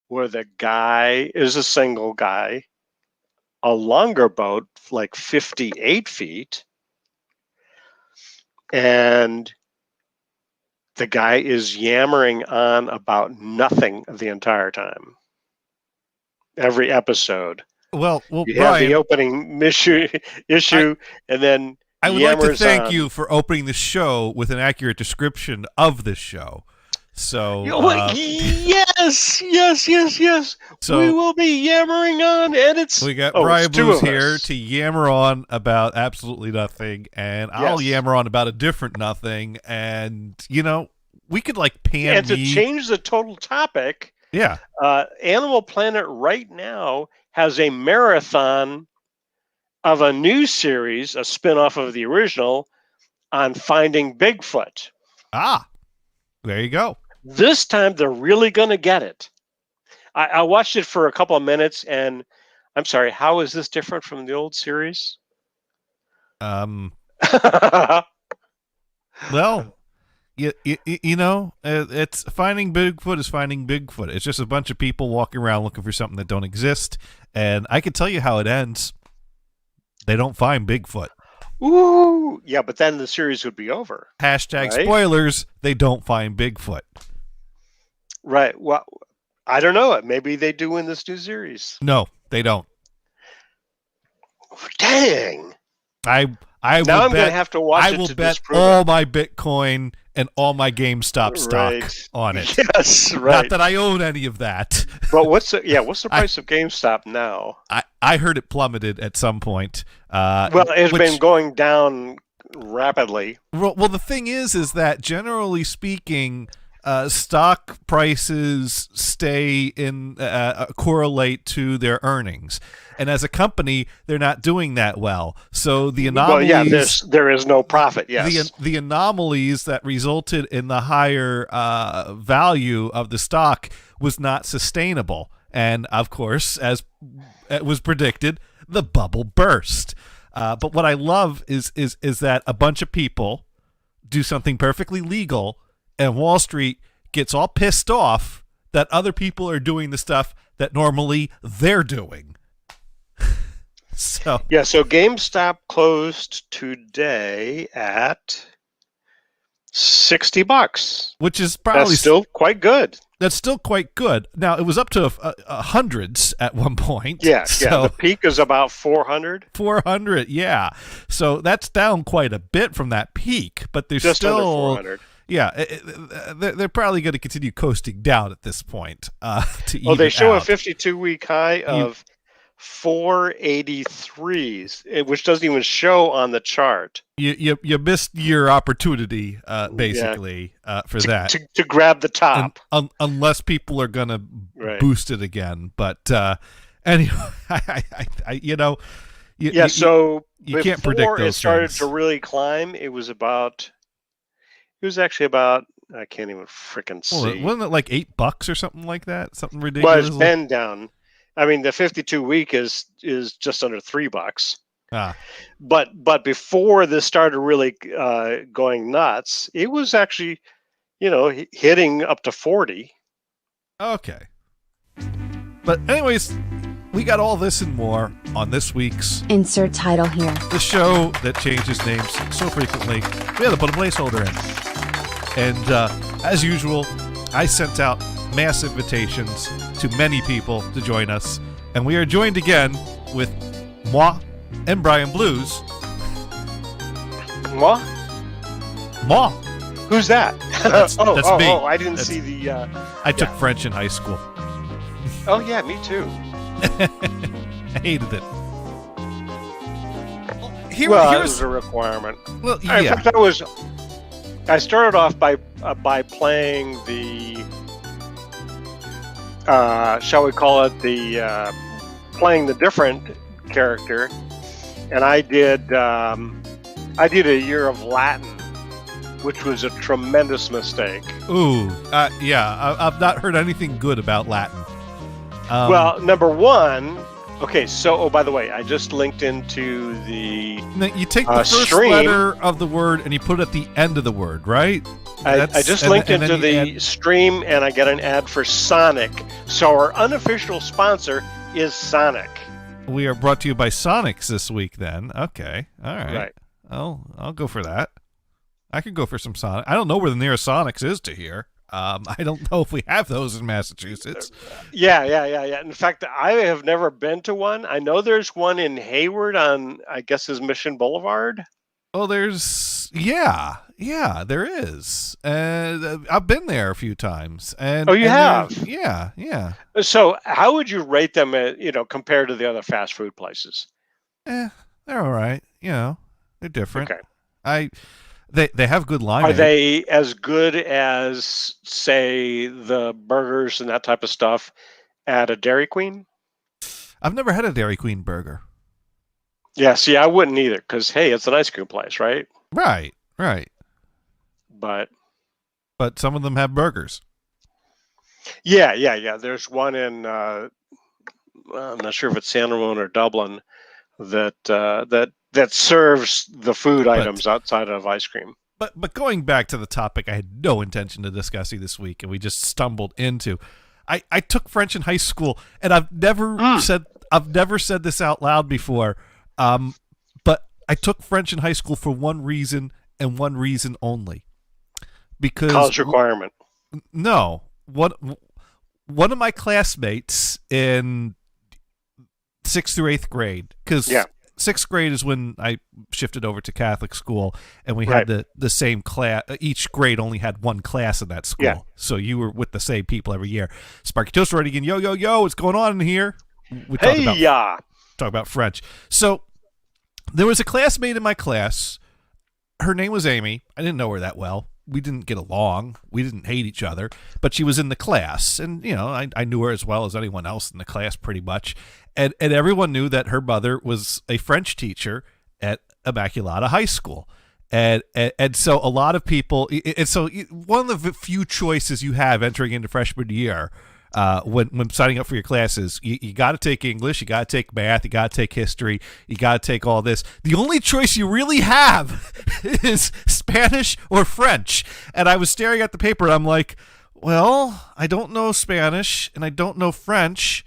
where the guy is a single guy, a longer boat, like 58 feet, and the guy is yammering on about nothing the entire time. Every episode. Well, You have Brian, the opening issue, and then I would like to yammers thank on. you for opening the show with an accurate description of this show. So, yes. So we will be yammering on, and we got it's Brian two Blues of here us. to yammer on about absolutely nothing, and I'll Yes. yammer on about a different nothing, and we could like pan And to change the total topic, Yeah. Animal Planet right now has a marathon of a new series, a spin-off of the original, on finding Bigfoot. There you go. This time they're really going to get it. I watched it for a couple of minutes, and I'm sorry, how is this different from the old series? Well, it's finding Bigfoot is finding Bigfoot. It's just a bunch of people walking around looking for something that don't exist, and I can tell you how it ends. They don't find Bigfoot. Ooh, yeah, but then the series would be over. Hashtag spoilers, they don't find Bigfoot. Right. Well, I don't know. Maybe they do in this new series. No, they don't. Dang. I now will I'm bet, going to have to watch I it will to bet disprove all it. my Bitcoin and all my GameStop stock on it. Yes, right. Not that I own any of that. But what's the price of GameStop now? I heard it plummeted at some point. Well, it's been going down rapidly. Well, the thing is that generally speaking, stock prices stay in correlate to their earnings, and as a company, they're not doing that well. So the anomalies. Well, yeah, there is no profit. Yes, the anomalies that resulted in the higher value of the stock was not sustainable, and of course, as it was predicted, the bubble burst. But what I love is that a bunch of people do something perfectly legal, and Wall Street gets all pissed off that other people are doing the stuff that normally they're doing. So GameStop closed today at $60, which is probably still quite good. That's still quite good. Now, it was up to hundreds at one point. Yeah. The peak is about 400. 400, yeah. So that's down quite a bit from that peak, but there's just still under 400. Yeah, they're probably going to continue coasting down at this point. They show out. a 52-week high of 483s, which doesn't even show on the chart. You missed your opportunity, basically, for that to grab the top, unless people are gonna boost it again. But anyway, so you can't predict those before it started things. to really climb, it was actually about. I can't even frickin' see. Wasn't it like $8 or something like that? Something ridiculous. Well, it's been down. I mean, the 52-week is just under $3. But before this started really going nuts, it was actually, hitting up to 40. Okay. But anyways, we got all this and more on this week's Insert title here. The show that changes names so frequently, we had to put a placeholder in. And as usual, I sent out mass invitations to many people to join us. And we are joined again with moi and Brian Blues. Moi? Moi. Who's that? That's me. Oh, I didn't see the... I took French in high school. Oh, yeah, me too. I hated it. It was a requirement. Well, yeah. In fact, I started off by playing the... shall we call it playing the different character, and I did a year of Latin, which was a tremendous mistake. Ooh, yeah, I've not heard anything good about Latin. Well, number one, okay, so by the way, I just linked into the you take the first stream. letter of the word and you put it at the end of the word, right? I just linked into the stream, and I get an ad for Sonic. So our unofficial sponsor is Sonic. We are brought to you by Sonics this week. Then, okay, all right. I'll go for that. I could go for some Sonic. I don't know where the nearest Sonics is to here. I don't know if we have those in Massachusetts. Yeah. In fact, I have never been to one. I know there's one in Hayward on, I guess, is Mission Boulevard. Oh, there is. I've been there a few times. And you have? Yeah. So, how would you rate them? Compared to the other fast food places? They're all right. They're different. Okay. They have good line. Are they as good as, say, the burgers and that type of stuff at a Dairy Queen? I've never had a Dairy Queen burger. Yeah, see, I wouldn't either, because, hey, it's an ice cream place, right? Right. But some of them have burgers. Yeah. There's one in, I'm not sure if it's San Ramon or Dublin, that serves the food items outside of ice cream. But going back to the topic I had no intention of discussing this week, and we just stumbled into, I took French in high school, and I've never said this out loud before. But I took French in high school for one reason and one reason only. Because college requirement. No. One of my classmates in 6th through 8th grade, because 6th grade is when I shifted over to Catholic school, and we had the same class. Each grade only had one class in that school. So you were with the same people every year. Sparky Toast already again. Yo, what's going on in here? Talk about French. So there was a classmate in my class. Her name was Amy. I didn't know her that well. We didn't get along. We didn't hate each other, but she was in the class, and I knew her as well as anyone else in the class pretty much. And everyone knew that her mother was a French teacher at Immaculata High School. And so a lot of people, and so one of the few choices you have entering into freshman year, when signing up for your classes, you got to take English, you got to take math, you got to take history, you got to take all this. The only choice you really have is Spanish or French. And I was staring at the paper, and I'm like, well, I don't know Spanish and I don't know French,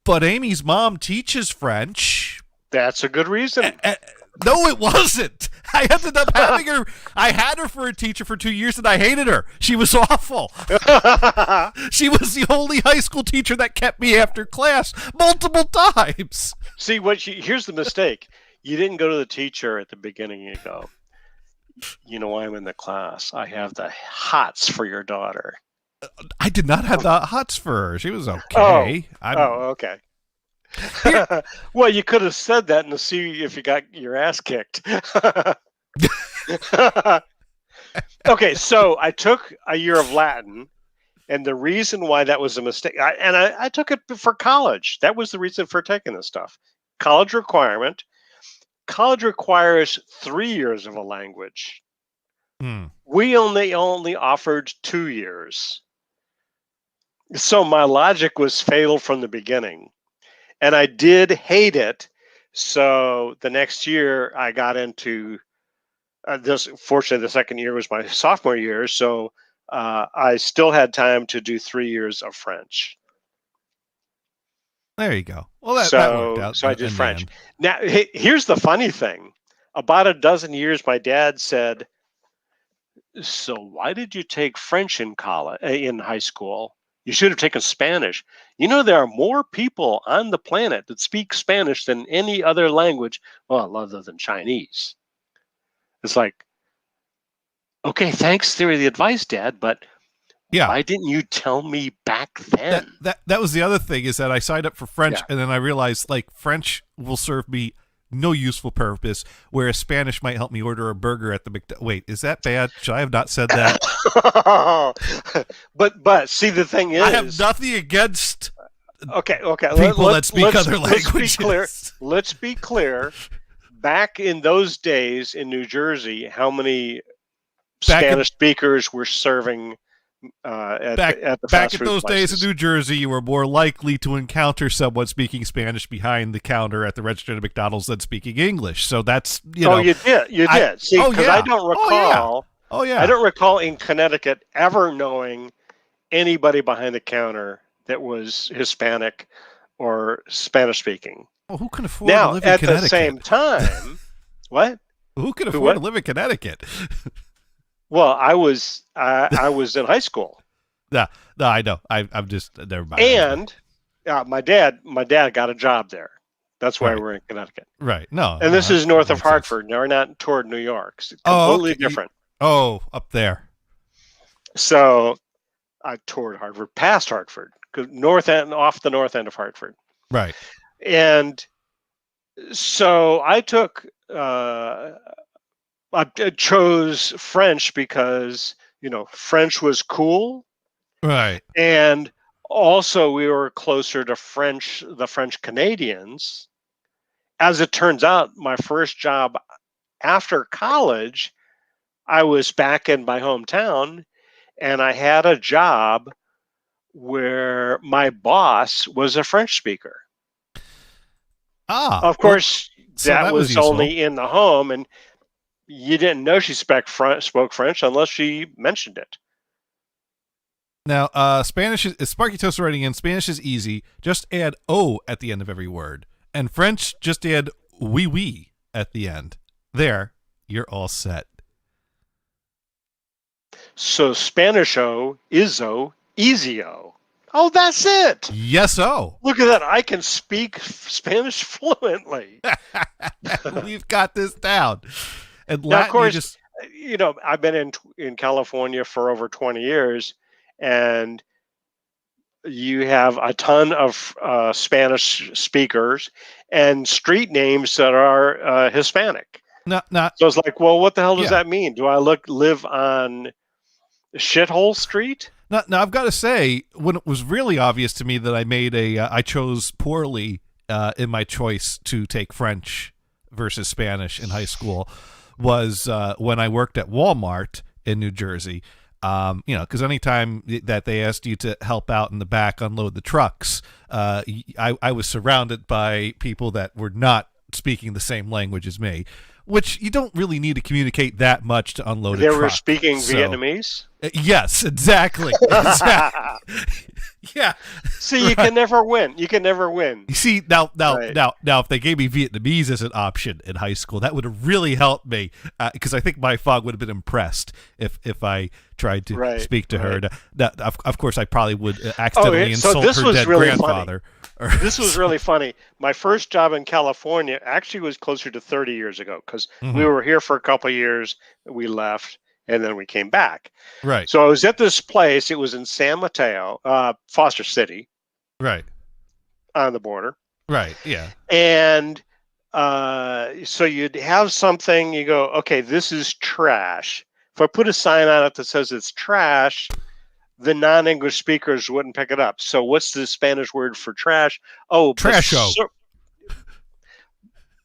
but Amy's mom teaches French. That's a good reason. No, it wasn't. I ended up having her. I had her for a teacher for 2 years, and I hated her. She was awful. She was the only high school teacher that kept me after class multiple times. See, here's the mistake. You didn't go to the teacher at the beginning. You go, I'm in the class. I have the hots for your daughter. I did not have the hots for her. She was okay. Okay. Well, you could have said that and to see if you got your ass kicked. Okay, so I took a year of Latin, and the reason why that was a mistake, I took it for college. That was the reason for taking this stuff. College requirement. College requires 3 years of a language. We only offered 2 years. So my logic was fatal from the beginning. And I did hate it. So the next year I got into this. Fortunately, the second year was my sophomore year. So I still had time to do 3 years of French. There you go. Well, that worked out. So I did French. Now, here's the funny thing. About a dozen years, my dad said, so why did you take French in high school? You should have taken Spanish. There are more people on the planet that speak Spanish than any other language, well, other than Chinese. It's like, okay, thanks for the advice, Dad, but why didn't you tell me back then? That was the other thing, is that I signed up for French, and then I realized, French will serve me no useful purpose, whereas Spanish might help me order a burger at the McDonald's. Wait, is that bad? Should I have not said that? But see, the thing is, I have nothing against okay people that speak other languages. Let's be clear. Back in those days in New Jersey, how many Spanish speakers were serving at the fast food those places? days in New Jersey, you were more likely to encounter someone speaking Spanish behind the counter at the register at McDonald's than speaking English. So that's you did. See, because I don't recall Oh I yeah. don't recall in Connecticut ever knowing anybody behind the counter that was Hispanic or Spanish speaking. Oh, who can afford to Now, live in at the Connecticut? same time, what? Who can Who afford to what? live in Connecticut? Well, I was in high school, Nah, no, I know. I'm just never mind. and my dad got a job there. That's why Right, we're in Connecticut. right. No, And no, this that is north of makes sense. Hartford. No, we're not toward New York. It's Oh, completely okay. different. Oh, up there. So I toured Hartford, past Hartford, north end, off the north end of Hartford, Right. and so I chose French because French was cool, Right. and also we were closer to the French Canadians. As it turns out, my first job after college, I was back in my hometown, and I had a job where my boss was a French speaker. Ah, Of well, course, so that that was was useful. only in the home, and you didn't know she spoke French unless she mentioned it. Now, Spanish is Sparky Toast writing in. Spanish is easy. Just add "o" at the end of every word. And French, just add "oui oui" at the end. There, you're all set. So Spanish-o, Izzo, Easy-o. Oh, that's it. Yes-o. Look at that. I can speak Spanish fluently. We've got this down. And Now, of Latin, you course, just I've been in California for over 20 years, and you have a ton of Spanish speakers and street names that are Hispanic. not So it's like, well, what the hell does yeah. that mean? Do I live on Shithole Street? Now I've got to say, when it was really obvious to me that I chose poorly in my choice to take French versus Spanish in high school was when I worked at Walmart in New Jersey. Because anytime that they asked you to help out in the back unload the trucks, I was surrounded by people that were not speaking the same language as me, which you don't really need to communicate that much to unload a They were truck. speaking So, Vietnamese. yes, exactly. Yeah. See, you can never win. You can never win. You see, now, Right. if they gave me Vietnamese as an option in high school, that would have really helped me because I think my fog would have been impressed if I tried to Right, speak to her. right. Now, of course, I probably would accidentally So insult this her was dead really grandfather. This was really funny. My first job in California actually was closer to 30 years ago because we Mhm. were here for a couple of years, we left, and then we came back. Right, So I was at this place. It was in San Mateo, Foster City, right, on the border. right. Yeah. And so you'd have something, you go, okay, this is trash. If I put a sign on it that says it's trash, the non-English speakers wouldn't pick it up. So what's the Spanish word for trash? Oh, Trasho.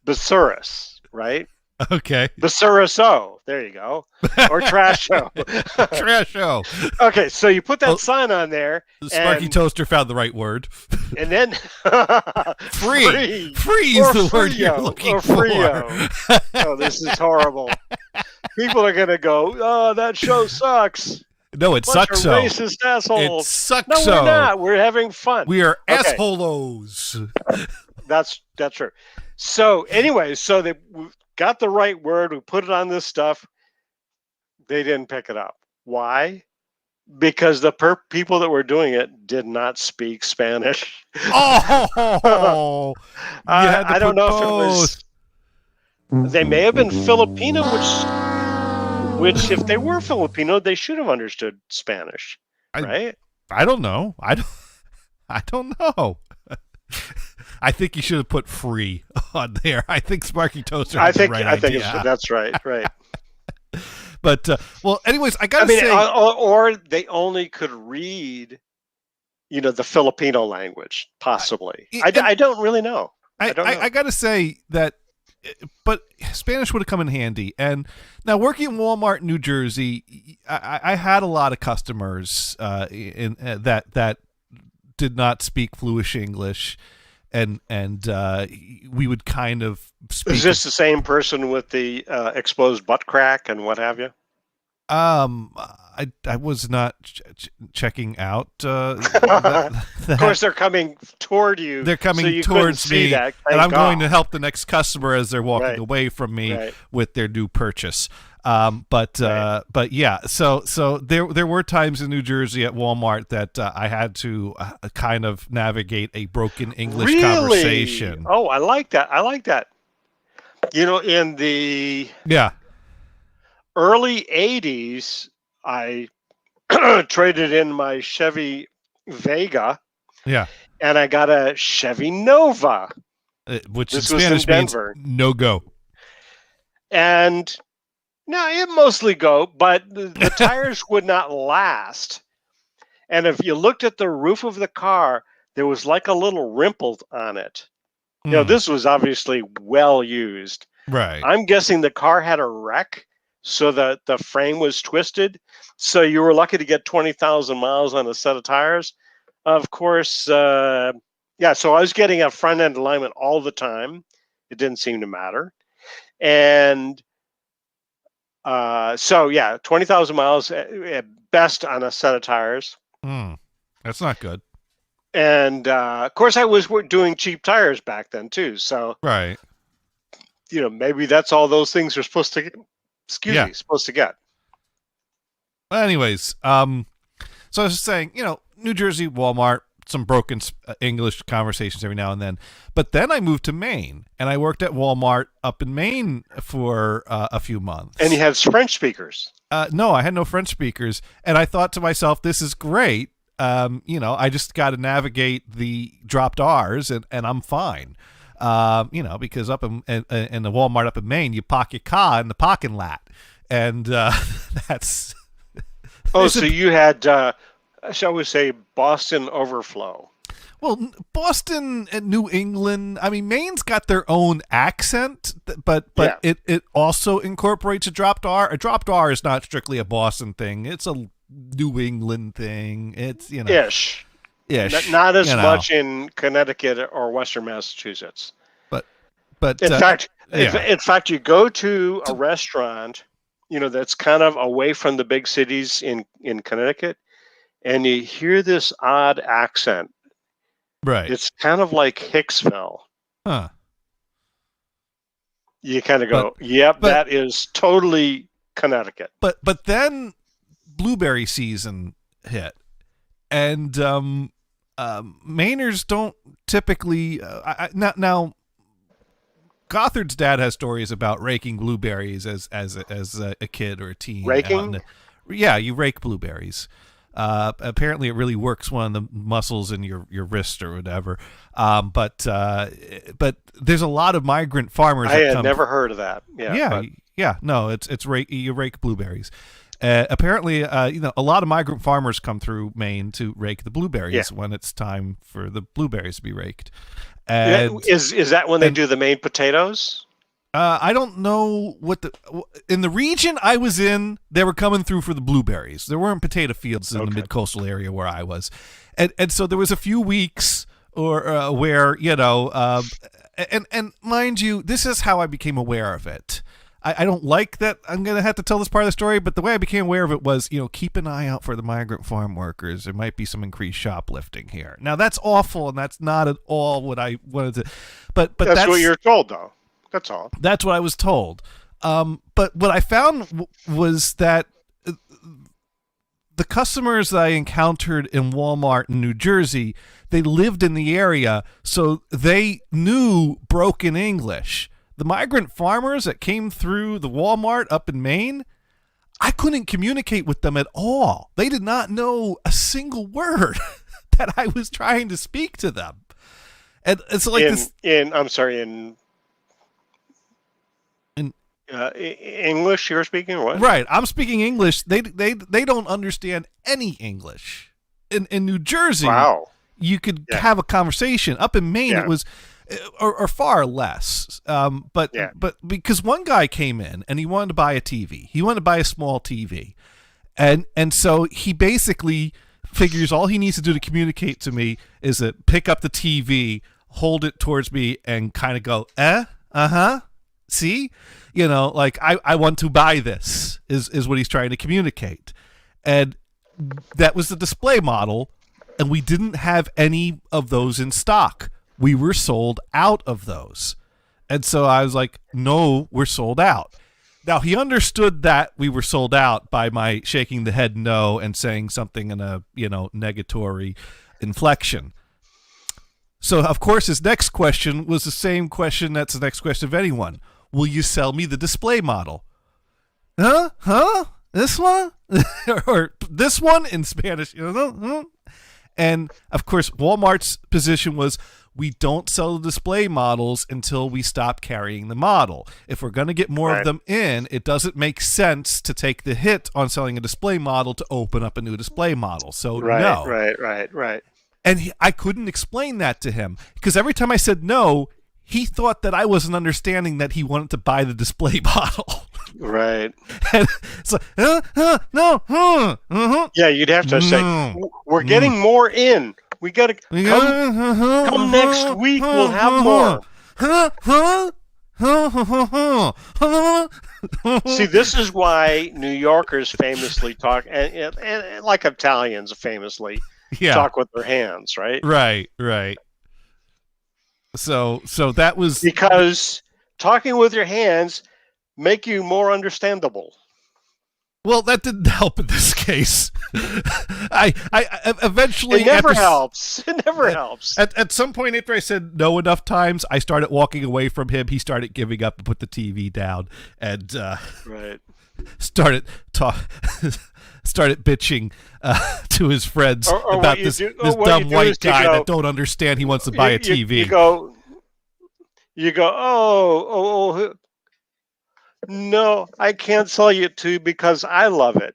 basurus, right? Okay. Basuraso. There you go. Or trasho. Trasho. Okay, so you put that Oh, sign on there, Sparky and Toaster found the right word. then Free. Free or is the word you're frio looking or for. frio. Oh, this is horrible. People are gonna go, oh, that show sucks. No, it Bunch sucks of so. racist It assholes. sucks No, so. we're not. We're having fun. We are Okay, assholos. that's true. So anyway, so they got the right word. We put it on this stuff. They didn't pick it up. Why? Because the people that were doing it did not speak Spanish. Oh, you had to I don't put know if it both. was. They may have been Filipino, which if they were Filipino, they should have understood Spanish, I right? I don't know. I don't know. I think you should have put free on there. I think Sparky Toaster had the right I think idea. that's right, right. But well, anyways, I I gotta mean, say, or they only could read, the Filipino language, possibly. and I don't really know. I don't know. I gotta say that, but Spanish would have come in handy. And now working at Walmart in New Jersey, I had a lot of customers in that did not speak fluish English, and we would kind of speak. Is this the same person with the exposed butt crack and what have you? I was not checking out. Of course, they're coming toward you. They're coming so you towards see me, that. and I'm God. going to help the next customer as they're walking Right. away from me Right. with their new purchase. But yeah, so there were times in New Jersey at Walmart that I had to kind of navigate a broken English Really? conversation. Oh, I like that. I like that. In the early 80s, I traded in my Chevy Vega. Yeah. And I got a Chevy Nova. Which this in was Spanish in Denver. means no go. And no, it mostly go, but the tires would not last. And if you looked at the roof of the car, there was like a little rimple on it. This was obviously well used. Right. I'm guessing the car had a wreck, so that the frame was twisted. So you were lucky to get 20,000 miles on a set of tires. Of course, so I was getting a front end alignment all the time. It didn't seem to matter. And 20,000 miles at best on a set of tires. That's not good. And of course, I was doing cheap tires back then too. So right, maybe that's all those things are supposed to. Supposed to get. Well, anyways, so I was just saying, New Jersey Walmart, some broken English conversations every now and then. But then I moved to Maine, and I worked at Walmart up in Maine for a few months. And you had French speakers? No, I had no French speakers. And I thought to myself, this is great. I just got to navigate the dropped R's, and I'm fine. Because up in the Walmart up in Maine, you park your car in the parking lot. And that's... Oh, so you had... shall we say, Boston overflow? Well, Boston and New England, I mean, Maine's got their own accent, but it also incorporates a dropped R. A dropped R is not strictly a Boston thing. It's a New England thing. It's, Ish. Not as much in Connecticut or Western Massachusetts. But in fact, you go to a restaurant, that's kind of away from the big cities in Connecticut, and you hear this odd accent. Right. It's kind of like Hicksville. Huh. You kind of go, that is totally Connecticut. But then blueberry season hit, and Mainers don't typically now. Gothard's dad has stories about raking blueberries as a kid or a teen. Raking? Yeah, you rake blueberries. Apparently, it really works one of the muscles in your wrist or whatever. But there's a lot of migrant farmers. I had never heard of that. Yeah. No, it's you rake blueberries. Apparently, a lot of migrant farmers come through Maine to rake the blueberries when it's time for the blueberries to be raked. And, is that when they do the Maine potatoes? I don't know in the region I was in, they were coming through for the blueberries. There weren't potato fields in the mid-coastal area where I was. And so there was a few weeks where, and mind you, this is how I became aware of it. I don't like that I'm going to have to tell this part of the story, but the way I became aware of it was, keep an eye out for the migrant farm workers. There might be some increased shoplifting here. Now, that's awful, and that's not at all what I wanted to... But that's what you're told, though. That's all. That's what I was told. But what I found was that the customers that I encountered in Walmart in New Jersey, they lived in the area, so they knew broken English. The migrant farmers that came through the Walmart up in Maine, I couldn't communicate with them at all. They did not know a single word that I was trying to speak to them. And it's like in English you're speaking, or what? Right, I'm speaking English. They don't understand any English. In New Jersey, you could have a conversation. Up in Maine, it was, or far less. But because one guy came in and he wanted to buy a TV. He wanted to buy a small TV, and so he basically figures all he needs to do to communicate to me is to pick up the TV, hold it towards me, and kind of go, uh-huh. See, like I want to buy this is what he's trying to communicate. And that was the display model, and we didn't have any of those in stock. We were sold out of those. And so I was like, no, we're sold out. Now, he understood that we were sold out by my shaking the head no and saying something in a, negatory inflection. So, of course, his next question was the same question that's the next question of anyone. Will you sell me the display model? Huh? This one? Or this one in Spanish? And, of course, Walmart's position was, we don't sell the display models until we stop carrying the model. If we're going to get more of them in, it doesn't make sense to take the hit on selling a display model to open up a new display model. So no. Right. And I couldn't explain that to him because every time I said no, he thought that I wasn't understanding that he wanted to buy the display model. Right. And it's like, no. Yeah, you'd have to say, we're getting more in. We got to come next week. We'll have more. See, this is why New Yorkers famously talk, and like Italians famously talk with their hands, right? Right. So that was because talking with your hands make you more understandable. Well, that didn't help in this case. I eventually... It never helps. It never helps. At some point after I said no enough times, I started walking away from him. He started giving up and put the TV down and started bitching to his friends about this dumb white guy that don't understand he wants to buy a TV. You go, oh, no, I can't sell you to because I love it.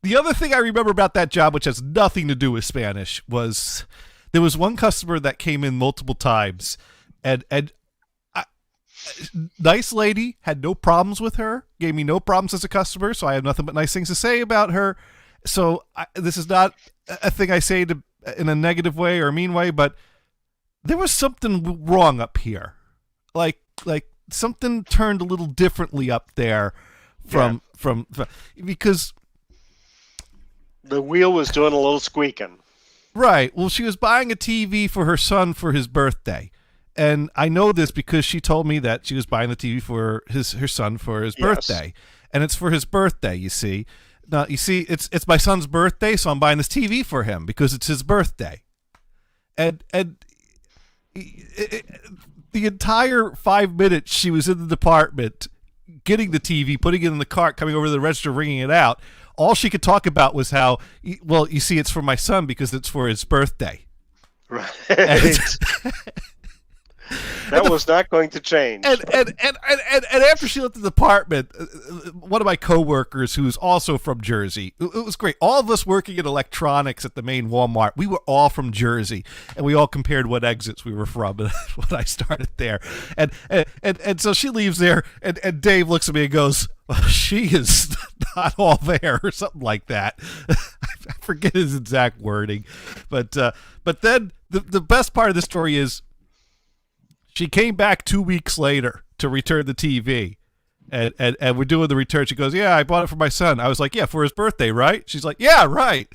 The other thing I remember about that job, which has nothing to do with Spanish, was there was one customer that came in multiple times, and nice lady, had no problems with her, gave me no problems as a customer, so I have nothing but nice things to say about her. So this is not a thing I say in a negative way or a mean way, but there was something wrong up here. Like something turned a little differently up there from because the wheel was doing a little squeaking. Right. Well, she was buying a TV for her son for his birthday. And I know this because she told me that she was buying the TV for her son for his birthday. And it's for his birthday, you see. Now, you see, it's my son's birthday, so I'm buying this TV for him because it's his birthday. And the entire 5 minutes she was in the department getting the TV, putting it in the cart, coming over to the register, ringing it out, all she could talk about was how, well, you see, it's for my son because it's for his birthday. Right. That was not going to change. And after she left the department, one of my coworkers, who's also from Jersey, it was great. All of us working in electronics at the main Walmart, we were all from Jersey, and we all compared what exits we were from when I started there. And so she leaves there, and Dave looks at me and goes, well, she is not all there, or something like that. I forget his exact wording, but then the best part of the story is, she came back 2 weeks later to return the TV, and we're doing the return. She goes, yeah, I bought it for my son. I was like, yeah, for his birthday, right? She's like, yeah, right.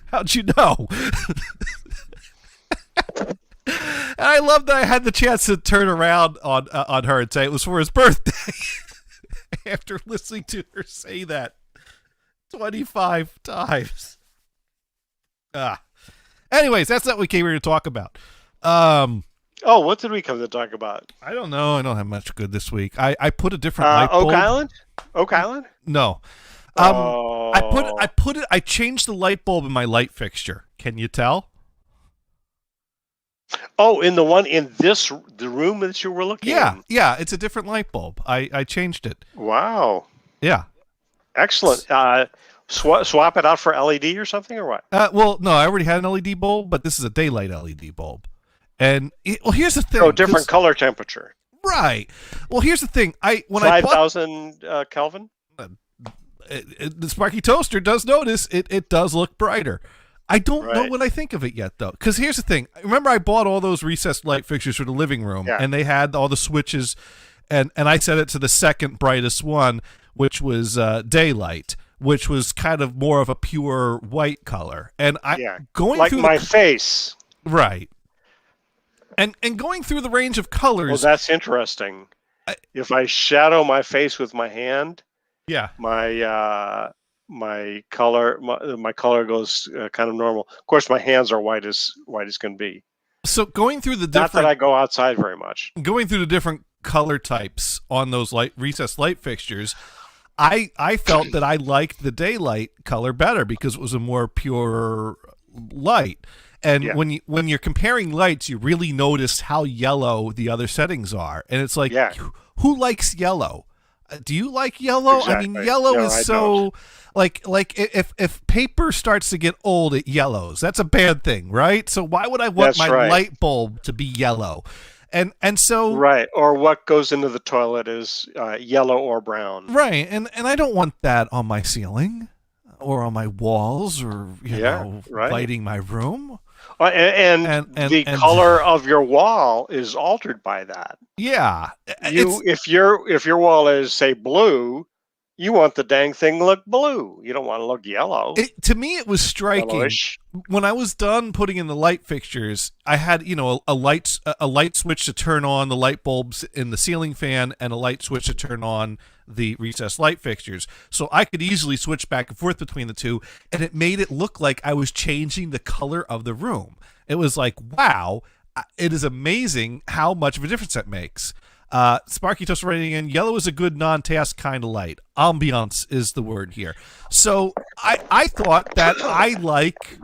How'd you know? And I love that I had the chance to turn around on her and say it was for his birthday after listening to her say that 25 times. Anyways, that's not what we came here to talk about. Oh, what did we come to talk about? I don't know. I don't have much good this week. I put a different light bulb. Oak Island? No. I changed the light bulb in my light fixture. Can you tell? Oh, in the one in the room that you were looking in? Yeah, it's a different light bulb. I changed it. Wow. Yeah. Excellent. Swap it out for LED or something, or what? Well, no, I already had an LED bulb, but this is a daylight LED bulb. And here's the thing. Oh, different color temperature. Right. Well, here's the thing. 5,000 Kelvin. The Sparky Toaster does notice it does look brighter. I don't know Right. what I think of it yet, though. Because here's the thing. Remember, I bought all those recessed light fixtures for the living room, Yeah. and they had all the switches, and I set it to the second brightest one, which was daylight, which was kind of more of a pure white color. And Yeah. going Like through my face. right, and going through the range of Well, colors. that's interesting. If I shadow my face with my hand, Yeah. my color goes kind of normal. Of course, my hands are white as can be. So going through the Not that different I go outside very much. going through the different color types on those recessed light fixtures, I felt that I liked the daylight color better because it was a more pure light. And Yeah. when you're comparing lights, you really notice how yellow the other settings are, and it's like, Yeah. who likes yellow? Do you like yellow? Exactly. I mean, yellow No, is I so don't. like if paper starts to get old, it yellows. That's a bad thing, right? So why would I want That's my right. light bulb to be yellow? And so Right. Or what goes into the toilet is yellow or brown. right, and I don't want that on my ceiling or on my walls or Right. lighting my room. And the And color of your wall is altered by that. yeah, If your wall is, say, blue, you want the dang thing to look blue. You don't want to look yellow. to me it was striking. Yellowish. When I was done putting in the light fixtures, I had a light switch to turn on the light bulbs in the ceiling fan and a light switch to turn on the recessed light fixtures. So I could easily switch back and forth between the two, and it made it look like I was changing the color of the room. It was like, wow, it is amazing how much of a difference that makes. Sparky Toast writing in, yellow is a good non-task kind of light. Ambiance is the word here. So I thought that I like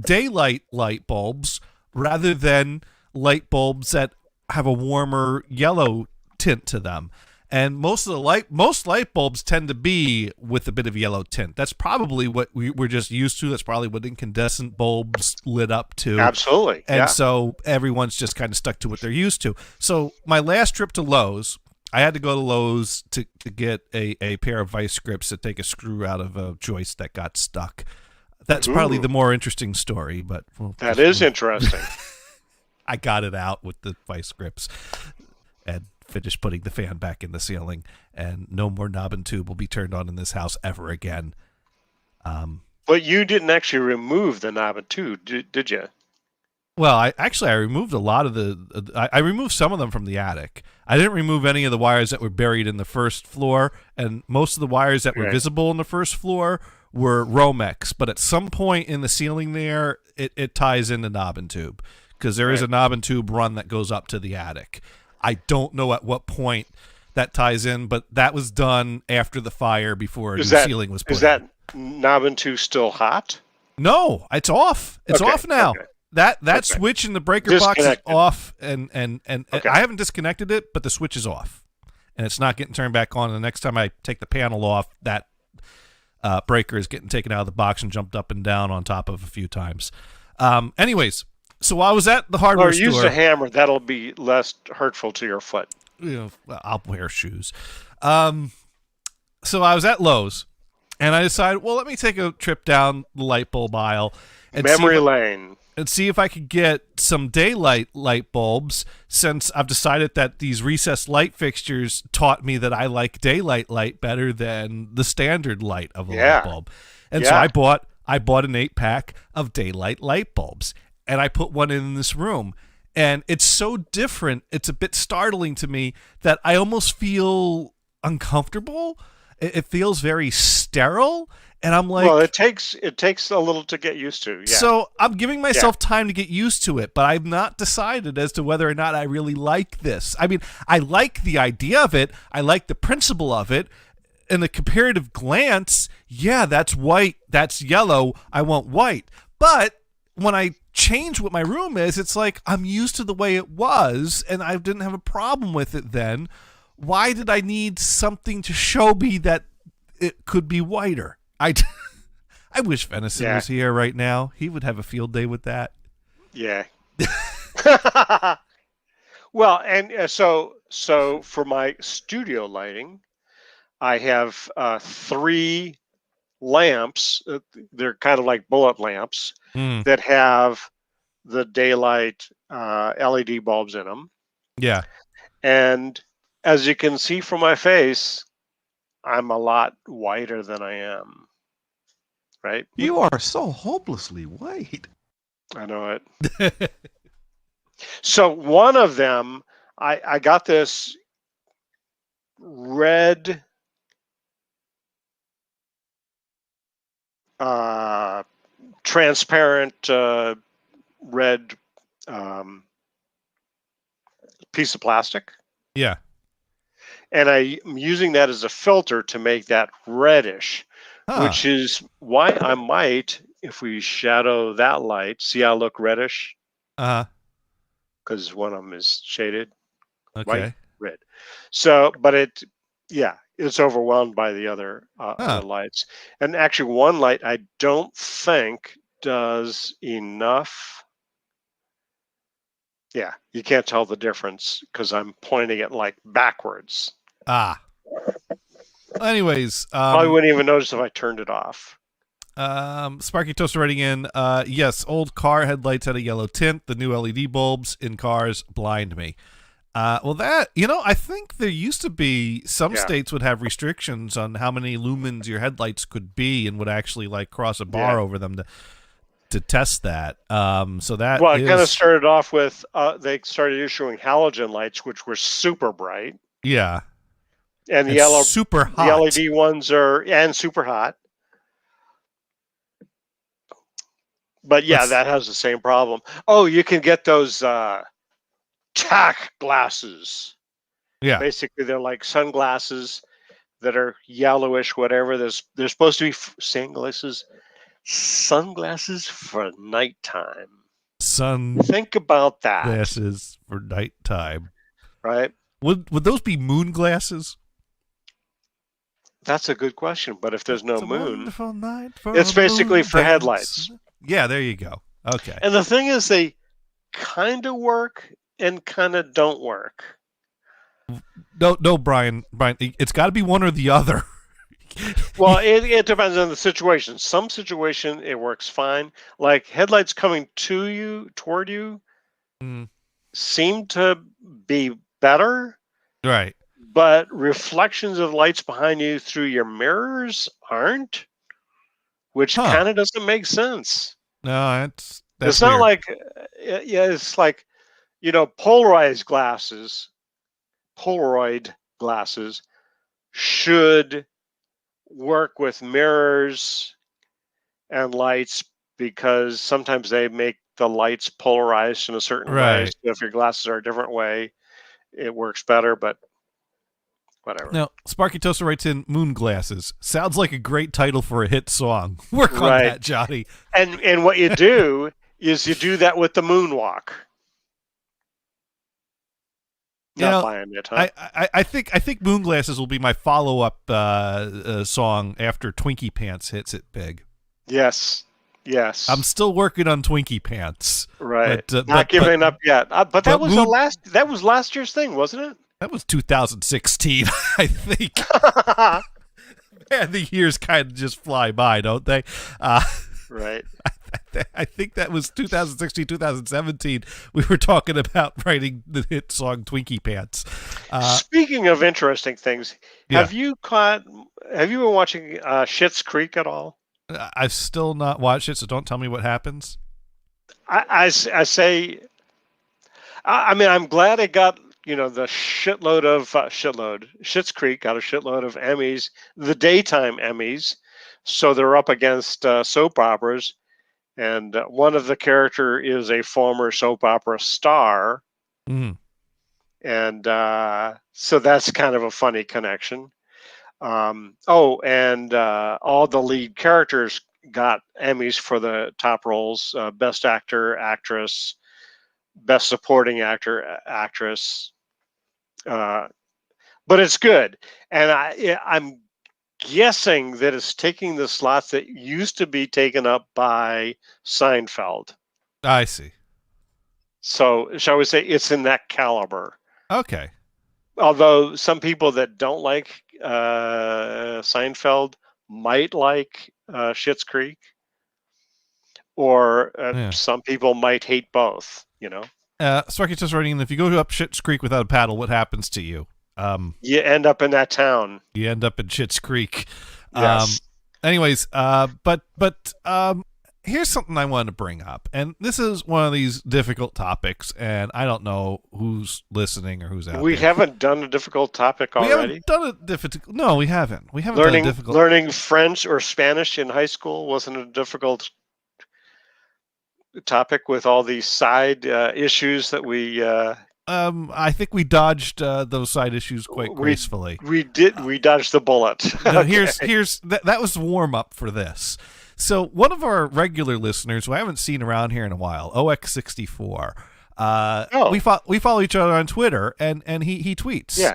daylight light bulbs rather than light bulbs that have a warmer yellow tint to them. And most light bulbs tend to be with a bit of yellow tint. That's probably what we're just used to. That's probably what incandescent bulbs lit up to. Absolutely. And yeah. so everyone's just kind of stuck to what they're used to. So my last trip to Lowe's, I had to go to Lowe's to get a pair of vice grips that take a screw out of a joist that got stuck. That's probably the more interesting story, but that is interesting. I got it out with the vice grips and finished putting the fan back in the ceiling, and no more knob and tube will be turned on in this house ever again. But you didn't actually remove the knob and tube, did you? Well, I removed a lot of I removed some of them from the attic. I didn't remove any of the wires that were buried in the first floor, and most of the wires that were visible on the first floor were Romex. But at some point in the ceiling there, it ties into knob and tube, because there is a knob and tube run that goes up to the attic. I don't know at what point that ties in, but that was done after the fire before the ceiling was put in. Is that knob and tube still hot? No, it's off. It's off now. Okay. That switch in the breaker box is off, and Okay. I haven't disconnected it, but the switch is off, and it's not getting turned back on. And the next time I take the panel off, that breaker is getting taken out of the box and jumped up and down on top of a few times. Anyways, so I was at the hardware store. Or use a hammer. That'll be less hurtful to your foot. Well, I'll wear shoes. So I was at Lowe's, and I decided, well, let me take a trip down the light bulb aisle and Memory lane. And see if I could get some daylight light bulbs, since I've decided that these recessed light fixtures taught me that I like daylight light better than the standard light of a light bulb. And so I bought an 8-pack of daylight light bulbs, and I put one in this room. And it's so different, it's a bit startling to me that I almost feel uncomfortable. It feels very sterile. And I'm like, well, it takes a little to get used to. Yeah. So I'm giving myself time to get used to it, but I've not decided as to whether or not I really like this. I mean, I like the idea of it. I like the principle of it. In the comparative glance, yeah, that's white, that's yellow. I want white. But when I change what my room is, it's like I'm used to the way it was, and I didn't have a problem with it then. Why did I need something to show me that it could be whiter? I wish Venison was here right now. He would have a field day with that. Yeah. Well, and so for my studio lighting, I have 3 lamps. They're kind of like bullet lamps Mm. that have the daylight LED bulbs in them. Yeah. And as you can see from my face, I'm a lot whiter than I am. Right? You are so hopelessly white. I know it. So one of them, I got this red transparent red um, piece of plastic. Yeah. And I'm using that as a filter to make that reddish, which is why I might, if we shadow that light, see how I look reddish? Because one of them is shaded. Okay. White, red. So, but it's overwhelmed by the other lights. And actually, one light I don't think does enough. Yeah, you can't tell the difference because I'm pointing it like backwards. Anyways, probably wouldn't even notice if I turned it off. Sparky Toaster writing in, yes, old car headlights had a yellow tint. The new LED bulbs in cars blind me. Well, that, I think there used to be some states would have restrictions on how many lumens your headlights could be and would actually like cross a bar over them to test that. So that it kind of started off with they started issuing halogen lights, which were super bright. Yeah. And the yellow, super hot. The LED ones and super hot. But yeah, that has the same problem. Oh, you can get those tack glasses. Yeah. Basically, they're like sunglasses that are yellowish, whatever. They're supposed to be sunglasses for nighttime. Think about that. Glasses for nighttime. Right? Would those be moon glasses? That's a good question. But if there's no it's moon, wonderful night for it's basically for headlights. Yeah, there you go. Okay. And the thing is, they kind of work and kind of don't work. No, Brian, it's got to be one or the other. Well, it depends on the situation. Some situation it works fine. Like headlights coming toward you, seem to be better. Right. But reflections of lights behind you through your mirrors aren't, which kind of doesn't make sense. No, that's it's weird. Not like, it's like, Polaroid glasses should work with mirrors and lights because sometimes they make the lights polarized in a certain way. So if your glasses are a different way, it works better, but whatever. Now, Sparky Toaster writes in, moon glasses. Sounds like a great title for a hit song. Work on that, Johnny. And what you do is you do that with the moonwalk. Not buying it, huh? I think moon glasses will be my follow-up song after Twinkie Pants hits it big. Yes. I'm still working on Twinkie Pants. Right. Not giving up yet. But that was last year's thing, wasn't it? That was 2016, I think. Man, the years kind of just fly by, don't they? Right. I think that was 2016, 2017. We were talking about writing the hit song Twinkie Pants. Speaking of interesting things, have you been watching Schitt's Creek at all? I've still not watched it, so don't tell me what happens. I say, I'm glad it got, the Schitt's Creek got a shitload of Emmys, the daytime Emmys. So they're up against soap operas. And one of the character is a former soap opera star. Mm. And so that's kind of a funny connection. And all the lead characters got Emmys for the top roles, Best Actor, Actress, Best Supporting Actor, Actress. But it's good. And I'm guessing that it's taking the slots that used to be taken up by Seinfeld. I see. So, shall we say it's in that caliber? Okay. Although some people that don't like Seinfeld might like Schitt's Creek, or some people might hate both. Sparky's just writing, if you go up Schitt's Creek without a paddle, what happens to you? You end up in that town. You end up in Schitt's Creek. Yes. Anyways, but here's something I wanted to bring up, and this is one of these difficult topics, and I don't know who's listening or who's out there. We haven't done a difficult topic already. We haven't done a difficult. No, we haven't. We haven't done a difficult. Learning French or Spanish in high school wasn't a difficult topic with all these side issues that we. I think we dodged those side issues quite gracefully. We dodged the bullet. No, here's that was warm up for this. So one of our regular listeners, who I haven't seen around here in a while, OX64. We follow each other on Twitter, and he tweets. Yeah.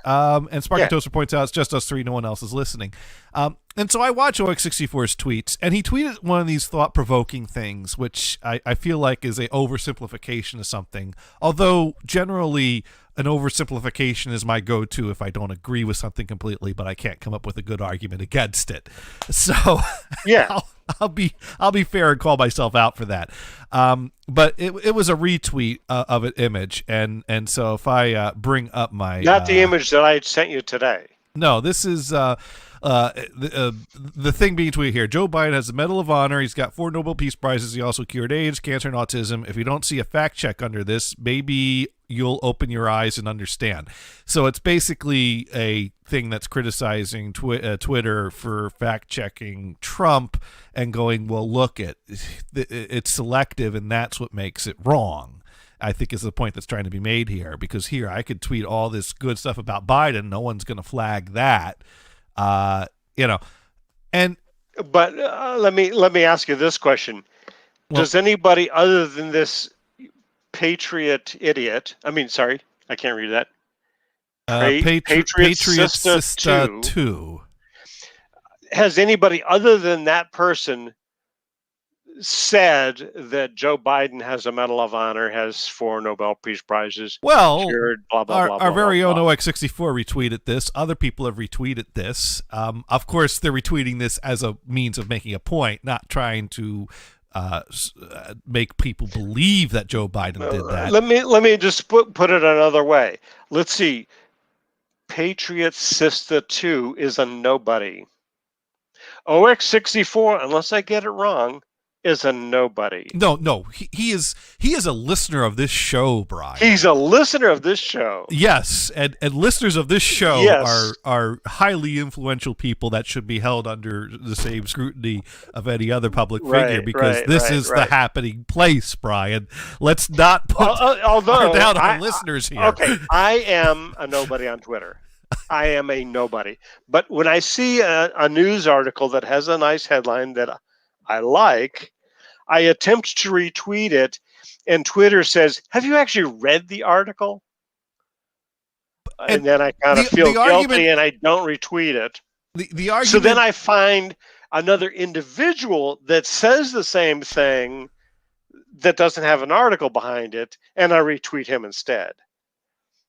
And Sparky Toaster points out it's just us three, no one else is listening. And so I watch OX64's tweets, and he tweeted one of these thought-provoking things, which I feel like is a oversimplification of something. Although generally an oversimplification is my go-to if I don't agree with something completely, but I can't come up with a good argument against it. So yeah. I'll be fair and call myself out for that. But it was a retweet of an image, and so if I bring up my not the image that I sent you today. No, this is the thing being tweeted here. Joe Biden has the Medal of Honor. He's got 4 Nobel Peace Prizes. He also cured AIDS, cancer, and autism. If you don't see a fact check under this, maybe you'll open your eyes and understand. So it's basically a thing that's criticizing Twitter for fact checking Trump and going, well, look, it's selective, and that's what makes it wrong. I think is the point that's trying to be made here, because here I could tweet all this good stuff about Biden. No one's going to flag that, and but let me ask you this question. Well, does anybody other than this patriot idiot, I can't read that. Patriot Sister 2. Has anybody other than that person said that Joe Biden has a Medal of Honor, has 4 Nobel Peace Prizes? Well, cured, blah, blah, blah, our very blah, own blah. OX64 retweeted this. Other people have retweeted this. Of course, they're retweeting this as a means of making a point, not trying to make people believe that Joe Biden did that. Let me just put it another way. Let's see. Patriot Sister 2 is a nobody. OX64, unless I get it wrong, is a nobody. No, he is a listener of this show, Brian. He's a listener of this show. Yes, and listeners of this show yes. are highly influential people that should be held under the same scrutiny of any other public figure, because this is the happening place, Brian. Let's not put down on listeners here. Okay, I am a nobody on Twitter. I am a nobody. But when I see a news article that has a nice headline that I like, I attempt to retweet it, and Twitter says, "Have you actually read the article?" And then I kind of feel guilty, and I don't retweet it. The argument. So then I find another individual that says the same thing that doesn't have an article behind it, and I retweet him instead.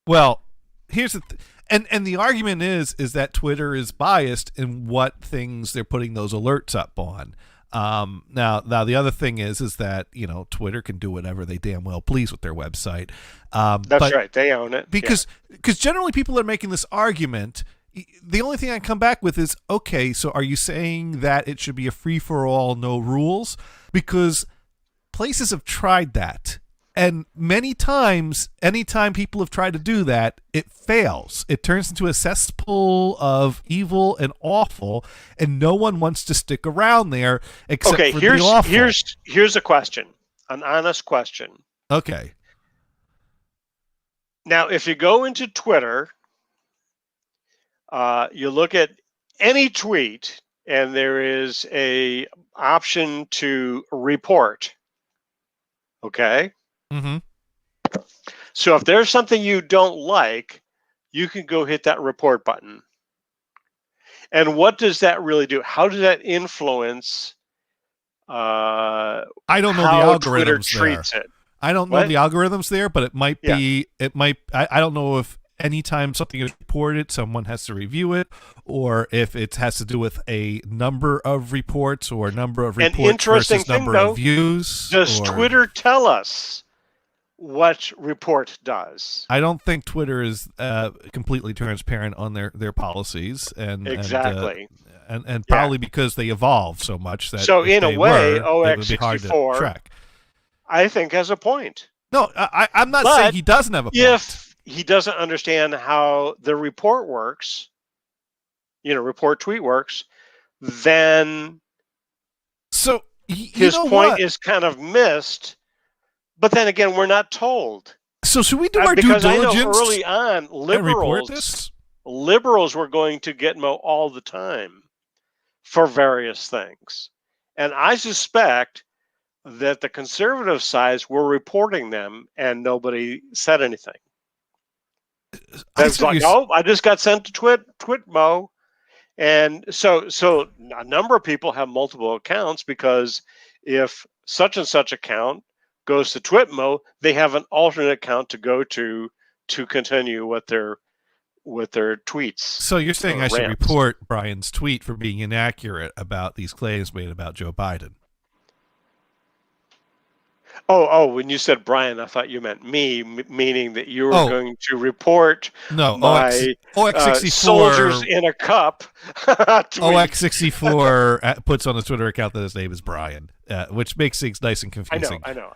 Well, here's the and the argument is that Twitter is biased in what things they're putting those alerts up on. Now the other thing is that, Twitter can do whatever they damn well please with their website. That's right. They own it. Because generally people are making this argument. The only thing I come back with is, okay, so are you saying that it should be a free-for-all, no rules? Because places have tried that. And many times, anytime people have tried to do that, it fails. It turns into a cesspool of evil and awful, and no one wants to stick around there except for the awful. Here's a question, an honest question. Okay. Now, if you go into Twitter, you look at any tweet, and there is a option to report. Okay? Mm-hmm. So if there's something you don't like, you can go hit that report button. And what does that really do? How does that influence I don't know the how algorithms Twitter there. treats it? I don't know the algorithms there, but it might be. It might. I don't know if anytime something is reported, someone has to review it, or if it has to do with a number of reports or number of reports versus number of views. Does Twitter tell us what report does? I don't think Twitter is completely transparent on their policies, and exactly, and probably because they evolve so much that so in a way, OX64 track. I think has a point. No, I'm not saying he doesn't have a point. If he doesn't understand how the report works, report tweet works, then so his point is kind of missed. But then again, we're not told. So should we do our due diligence? I know early on, liberals were going to Gitmo all the time for various things. And I suspect that the conservative sides were reporting them and nobody said anything. It's like, I just got sent to Twitmo. And so a number of people have multiple accounts because if such and such account goes to Twitmo, they have an alternate account to go to continue with their tweets. So you're saying I should report Brian's tweet for being inaccurate about these claims made about Joe Biden? Oh, when you said Brian, I thought you meant me, meaning that you were going to report my OX64 soldiers in a cup. OX64 puts on his Twitter account that his name is Brian, which makes things nice and confusing. I know.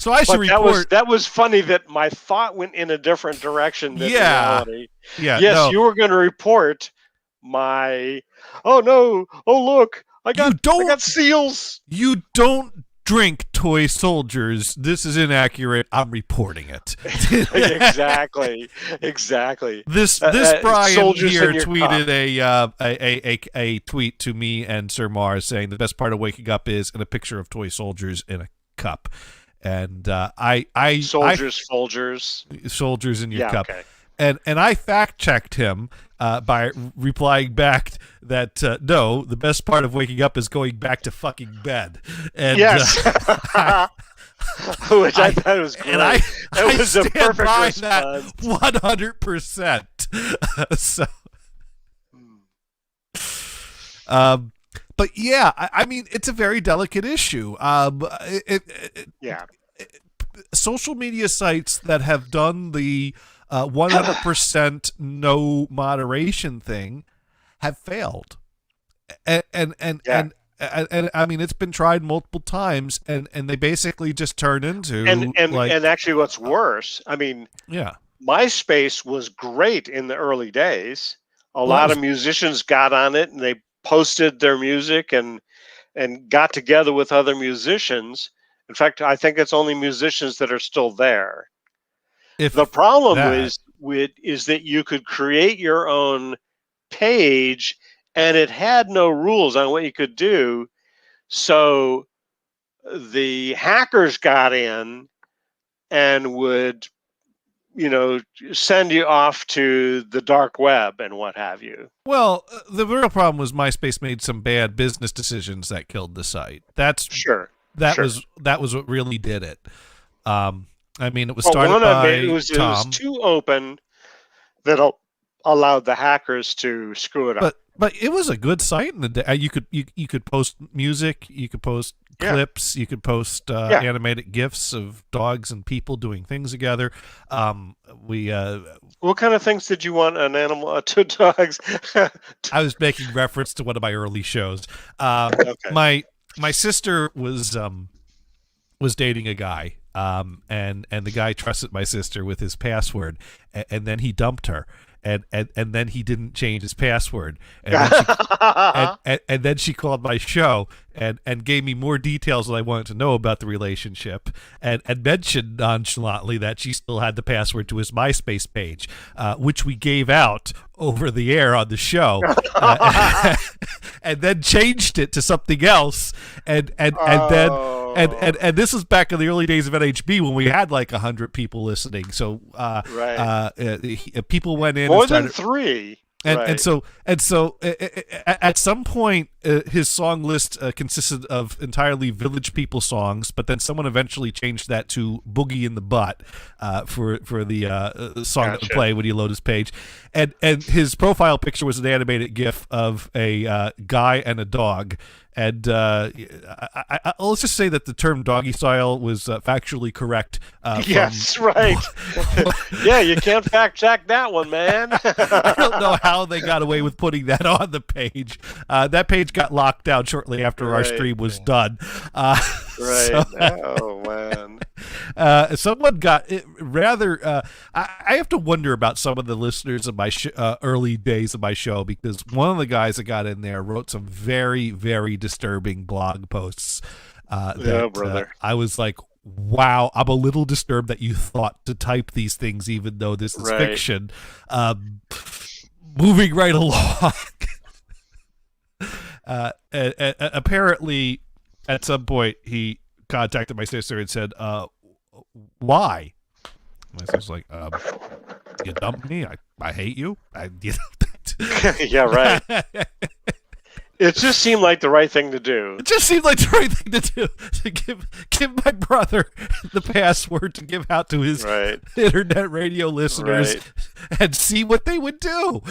So I should report. That was funny that my thought went in a different direction than reality. Yeah. Yes, you were going to report my. Oh no! Oh look! I got seals. You don't drink toy soldiers. This is inaccurate. I'm reporting it. Exactly. This Brian here tweeted a tweet to me and Sir Mars saying the best part of waking up is in a picture of toy soldiers in a cup, and soldiers in your cup. Okay. And I fact checked him by replying back that no, the best part of waking up is going back to fucking bed. And, yes, which I thought was great. And I was a perfect by response. That 100%. But yeah, I mean, it's a very delicate issue. Social media sites that have done the 100% no moderation thing have failed, and I mean it's been tried multiple times, and they basically just turn into and actually what's worse, I mean, MySpace was great in the early days. A lot of musicians got on it and they posted their music and got together with other musicians. In fact, I think it's only musicians that are still there. The problem is that you could create your own page and it had no rules on what you could do. So the hackers got in and would, send you off to the dark web and what have you. Well, the real problem was MySpace made some bad business decisions that killed the site. That was what really did it. I mean, it was started by it was too open that allowed the hackers to screw it up. But it was a good site in the day. You could post music, you could post clips, you could post animated GIFs of dogs and people doing things together. What kind of things did you want an animal to dogs? I was making reference to one of my early shows. My sister was dating a guy. And the guy trusted my sister with his password, and then he dumped her, and then he didn't change his password, and then she called my show and gave me more details that I wanted to know about the relationship, and mentioned nonchalantly that she still had the password to his MySpace page, which we gave out over the air on the show, and then changed it to something else, and this was back in the early days of NHB when we had like 100 people listening. So people went in more than 3. And so at some point his song list consisted of entirely Village People songs, but then someone eventually changed that to Boogie in the Butt for the song that would play when you load his page. And his profile picture was an animated GIF of a guy and a dog. And let's just say that the term doggy style was factually correct. Yes, right. Yeah, you can't fact check that one, man. I don't know how they got away with putting that on the page. That page got locked down shortly after our stream was done. Right. So, oh, man. Someone got it rather. I have to wonder about some of the listeners of my early days of my show, because one of the guys that got in there wrote some very, very disturbing blog posts. Brother. I was like, wow, I'm a little disturbed that you thought to type these things, even though this is fiction. Moving right along. And apparently, at some point, he contacted my sister and said, why? My sister's like, you dumped me? I hate you? Yeah, right. It just seemed like the right thing to do. It just seemed like the right thing to do, to give my brother the password to give out to his internet radio listeners and see what they would do.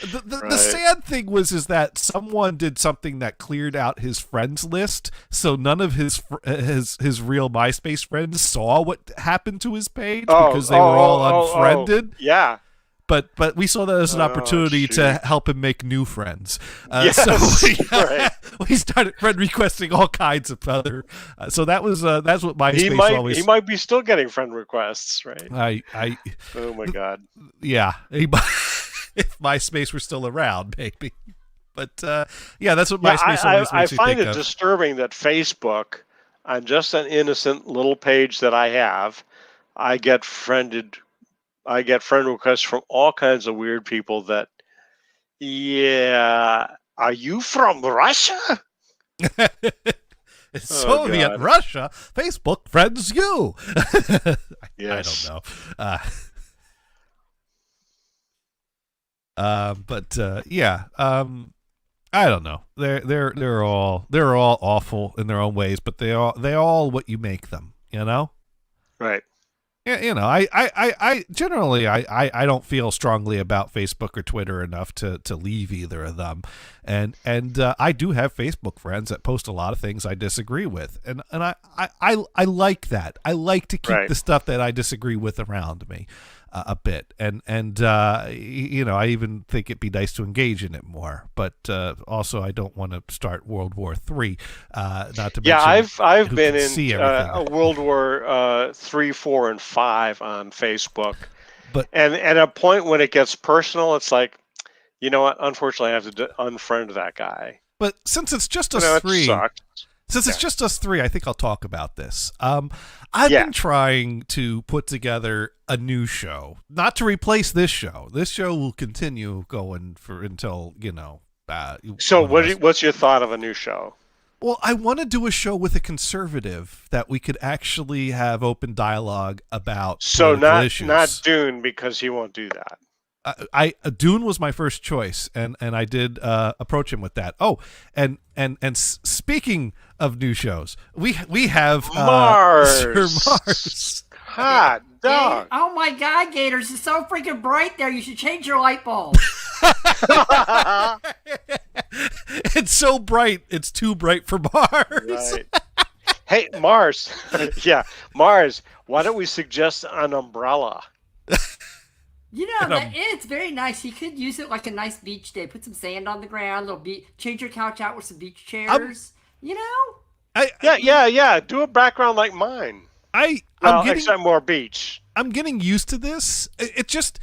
The sad thing is that someone did something that cleared out his friends list, so none of his real MySpace friends saw what happened to his page because they were all unfriended. Yeah. But we saw that as an opportunity to help him make new friends. So we started friend requesting all kinds of other. So that's what MySpace always. He might be still getting friend requests, right? Oh my God. Yeah, if MySpace were still around, maybe. But that's what MySpace always makes me think of. I find it disturbing that Facebook, on just an innocent little page that I have, I get friend requests from all kinds of weird people that, are you from Russia? Soviet Russia? Facebook friends you. Yes. I don't know. I don't know. They're all awful in their own ways, but they all what you make them, you know? Right. You know, I generally I don't feel strongly about Facebook or Twitter enough to leave either of them, and I do have Facebook friends that post a lot of things I disagree with, and I like that. I like to keep the stuff that I disagree with around me a bit, and you know, I even think it'd be nice to engage in it more, but also I don't want to start World War III. Not to mention, I've been in World War 3, 4, and 5 on Facebook, but and at a point when it gets personal, it's like, you know what? Unfortunately, I have to unfriend that guy. But since it's just us three. Since it's just us three, I think I'll talk about this. I've been trying to put together a new show, not to replace this show. This show will continue going until, you know. So what's your thought of a new show? Well, I want to do a show with a conservative that we could actually have open dialogue about. So not Dune, because he won't do that. Dune was my first choice, and I did approach him with that. Oh, and speaking of new shows, we have Mars. Sir Mars. Hot dog. Oh my God, Gators! It's so freaking bright there. You should change your light bulb. It's so bright. It's too bright for Mars. Right. Hey, Mars. Mars. Why don't we suggest an umbrella? You know, it's very nice. You could use it like a nice beach day. Put some sand on the ground, change your couch out with some beach chairs. You know? Yeah. Do a background like mine. Except more beach. I'm getting used to this. It just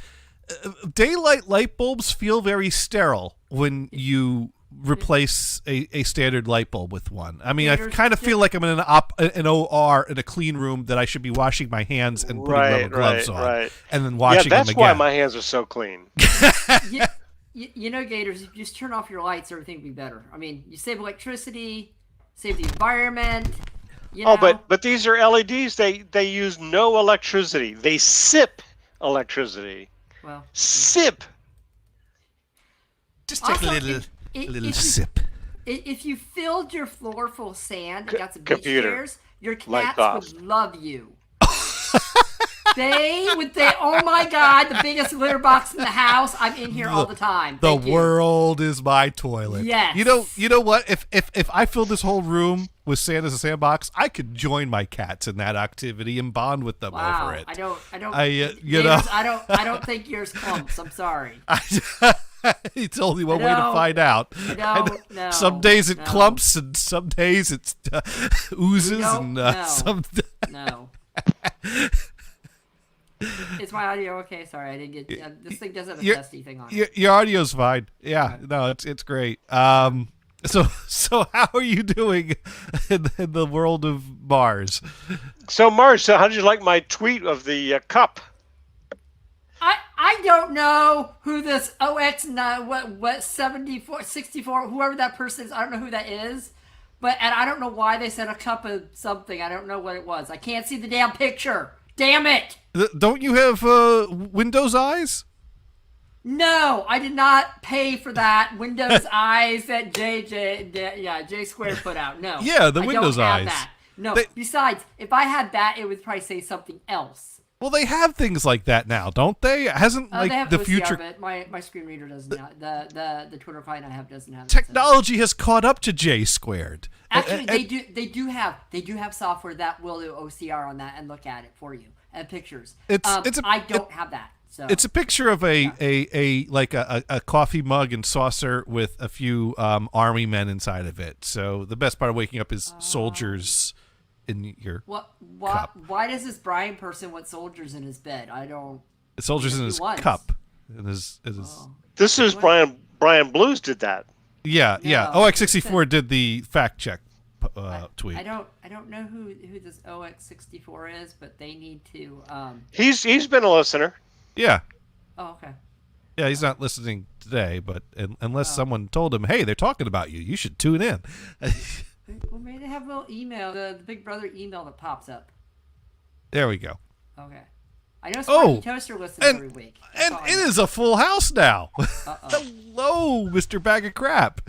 daylight light bulbs feel very sterile when you replace a standard light bulb with one. I mean, I kind of feel like I'm in an OR in a clean room that I should be washing my hands and putting rubber gloves on, and then washing them again. That's why my hands are so clean. You know, Gators, if you just turn off your lights, everything will be better. I mean, you save electricity, save the environment. You know? But these are LEDs. They use no electricity. They sip electricity. Sip. Just take a little sip. If you filled your floor full of sand and got some beach Computer. chairs, your Light cats off. would love you. They would say, "Oh my God, the biggest litter box in the house! I'm in here all the time." The Thank you. world is my toilet. Yes. You know what? If I filled this whole room with sand as a sandbox, I could join my cats in that activity and bond with them Wow, over it. I don't. you know, I don't think yours clumps. I'm sorry. it's only one way to find out. No. Some days it clumps, and some days it oozes, and some. No. Is my audio okay? Sorry, I didn't get. This thing does have a testy thing on it. Your audio's fine. Yeah, no, it's great. So how are you doing in the world of Mars? So, Marge, how did you like my tweet of the cup? I don't know who this OX what 74 64 whoever that person is. I don't know who that is, and I don't know why they said a cup of something. I don't know what it was. I can't see the damn picture. Damn it! Don't you have Windows eyes? No, I did not pay for that Windows eyes that J Square put out. No. Yeah, the I Windows don't have eyes. That. No. Besides, if I had that, it would probably say something else. Well, they have things like that now, don't they? Hasn't They have the OCR, future but my screen reader doesn't have the Twitter client I have doesn't have technology has caught up to J squared. Actually, they do have software that will do OCR on that and look at it for you and pictures. I don't have that. So it's a picture of a coffee mug and saucer with a few army men inside of it. So the best part of waking up is soldiers in your cup. Why does this Brian person want soldiers in his bed? I don't. Soldiers in his cup. This is Brian Blues did that. Yeah. OX64 did the fact check tweet. I don't know who this OX64 is, but they need to. He's been a listener. Yeah. Oh, okay. Yeah, he's not listening today, but unless someone told him, "Hey, they're talking about you. You should tune in." Well, maybe they have a little email, the Big Brother email that pops up. There we go. Okay. I know Sparky Toaster listens every week. And it is a full house now. Hello, Mr. Bag of Crap.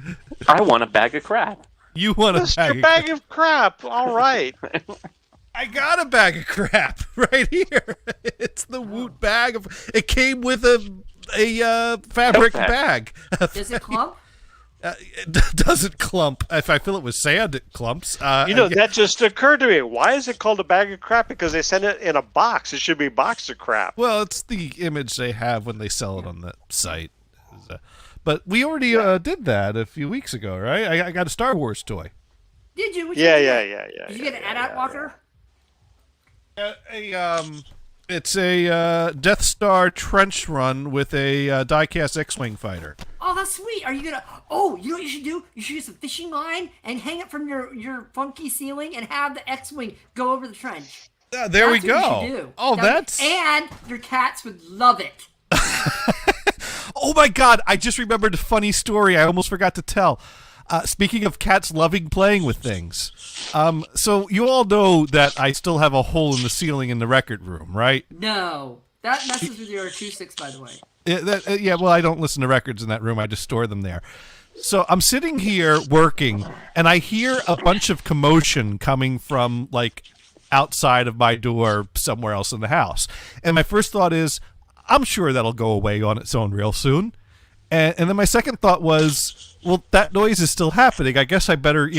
I want a bag of crap. You want a Mr. Bag of Crap. All right. I got a bag of crap right here. It's the Woot bag. It came with a fabric bag. Does it clump? It doesn't clump. If I fill it with sand, it clumps. That just occurred to me. Why is it called a bag of crap? Because they send it in a box. It should be a box of crap. Well, it's the image they have when they sell it on the site. But we already did that a few weeks ago, right? I got a Star Wars toy. Did you? Yeah. Did you get an AT-AT walker? It's a Death Star trench run with a die-cast X-wing fighter. Oh, that's sweet. Are you gonna? Oh, you know what you should do? You should use a fishing line and hang it from your funky ceiling and have the X-wing go over the trench. There we go. What you should do. Oh, and your cats would love it. Oh my God! I just remembered a funny story I almost forgot to tell. Speaking of cats loving playing with things, so you all know that I still have a hole in the ceiling in the record room, right? No, that messes with your acoustics, by the way. Well, I don't listen to records in that room. I just store them there. So I'm sitting here working, and I hear a bunch of commotion coming from, outside of my door somewhere else in the house. And my first thought is, I'm sure that'll go away on its own real soon. And then my second thought was, well, that noise is still happening. I guess I better,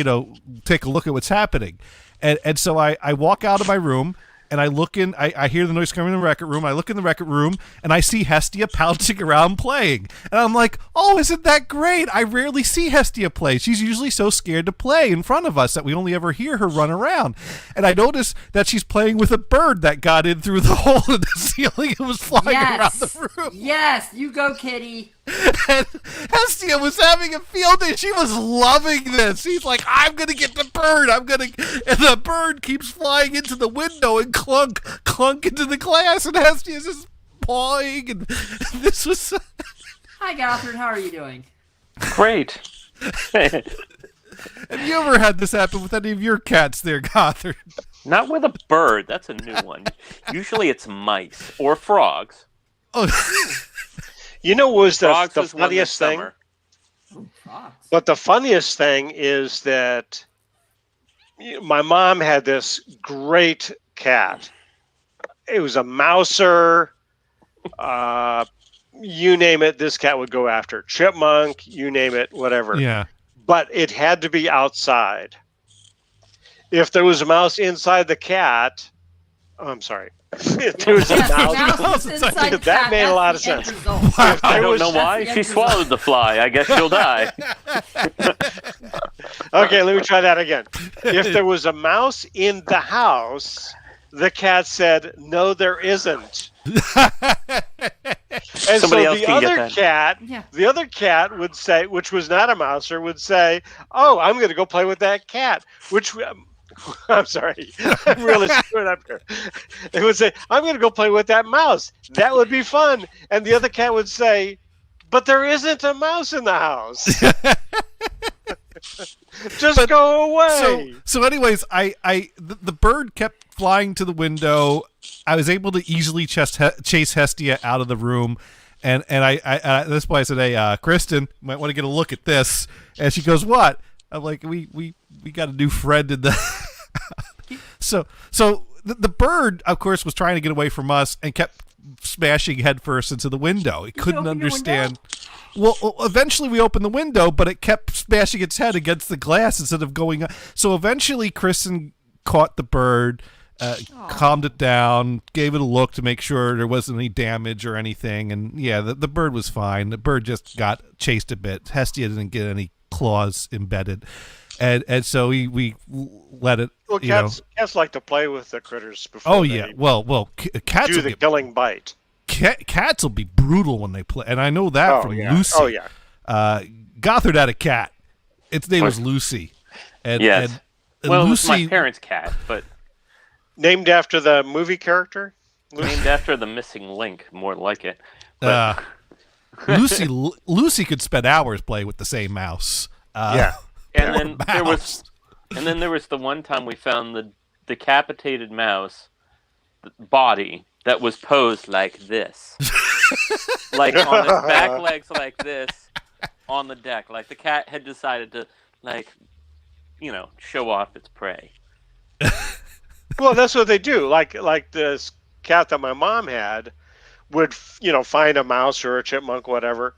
take a look at what's happening. And so I walk out of my room, and I look in. I hear the noise coming in the record room. I look in the record room, and I see Hestia pouncing around playing. And I'm like, oh, isn't that great? I rarely see Hestia play. She's usually so scared to play in front of us that we only ever hear her run around. And I notice that she's playing with a bird that got in through the hole in the ceiling and was flying around the room. Yes, you go, kitty. And Hestia was having a field day. She was loving this. She's like, I'm going to get the bird. And the bird keeps flying into the window and clunk into the glass. And Hestia's just pawing. And this was... Hi, Gothard. How are you doing? Great. Have you ever had this happen with any of your cats there, Gothard? Not with a bird. That's a new one. Usually it's mice or frogs. Oh. You know what was the Frogs was one this funniest thing? summer. Fox. But the funniest thing is that my mom had this great cat. It was a mouser. You name it, this cat would go after. Chipmunk, you name it, whatever. Yeah. But it had to be outside. If there was a mouse inside the cat, I'm sorry. If there was a mouse inside the that cat, made a lot of that's the sense. end result. I don't was- know why. That's the She end swallowed the fly. I guess she'll die. Okay, let me try that again. If there was a mouse in the house, the cat said, "No, there isn't." And Somebody so else the can get other that. cat, Yeah. the other cat would say, which was not a mouser, would say, "Oh, I'm going to go play with that cat." Which I'm sorry, I'm really screwing up here. It would say, "I'm going to go play with that mouse. That would be fun." And the other cat would say, "But there isn't a mouse in the house. Just go away." So anyways, the bird kept flying to the window. I was able to easily chase Hestia out of the room, and I at this point I said, "Hey, Kristen, might want to get a look at this." And she goes, "What?" I'm like, "We got a new friend in the." So the bird, of course, was trying to get away from us and kept smashing headfirst into the window. It couldn't open your understand. Well, eventually we opened the window, but it kept smashing its head against the glass instead of going up. So eventually Kristen caught the bird, calmed it down, gave it a look to make sure there wasn't any damage or anything. And yeah, the bird was fine. The bird just got chased a bit. Hestia didn't get any claws embedded. And so we let it. Well, cats like to play with the critters before. Oh yeah, well, cats do will the get, killing bite. cats will be brutal when they play, and I know that from Lucy. Oh yeah. Gothard had a cat. Its name was Lucy. And, Yes. and Well, Lucy, it was my parents' cat, but Named after the movie character. named after the missing link, more like it. But Lucy could spend hours playing with the same mouse. Yeah. and then mouse. there was the one time we found the decapitated mouse body that was posed like this, like on its back legs like this on the deck, like the cat had decided to show off its prey. Well, that's what they do. Like this cat that my mom had would, find a mouse or a chipmunk, whatever,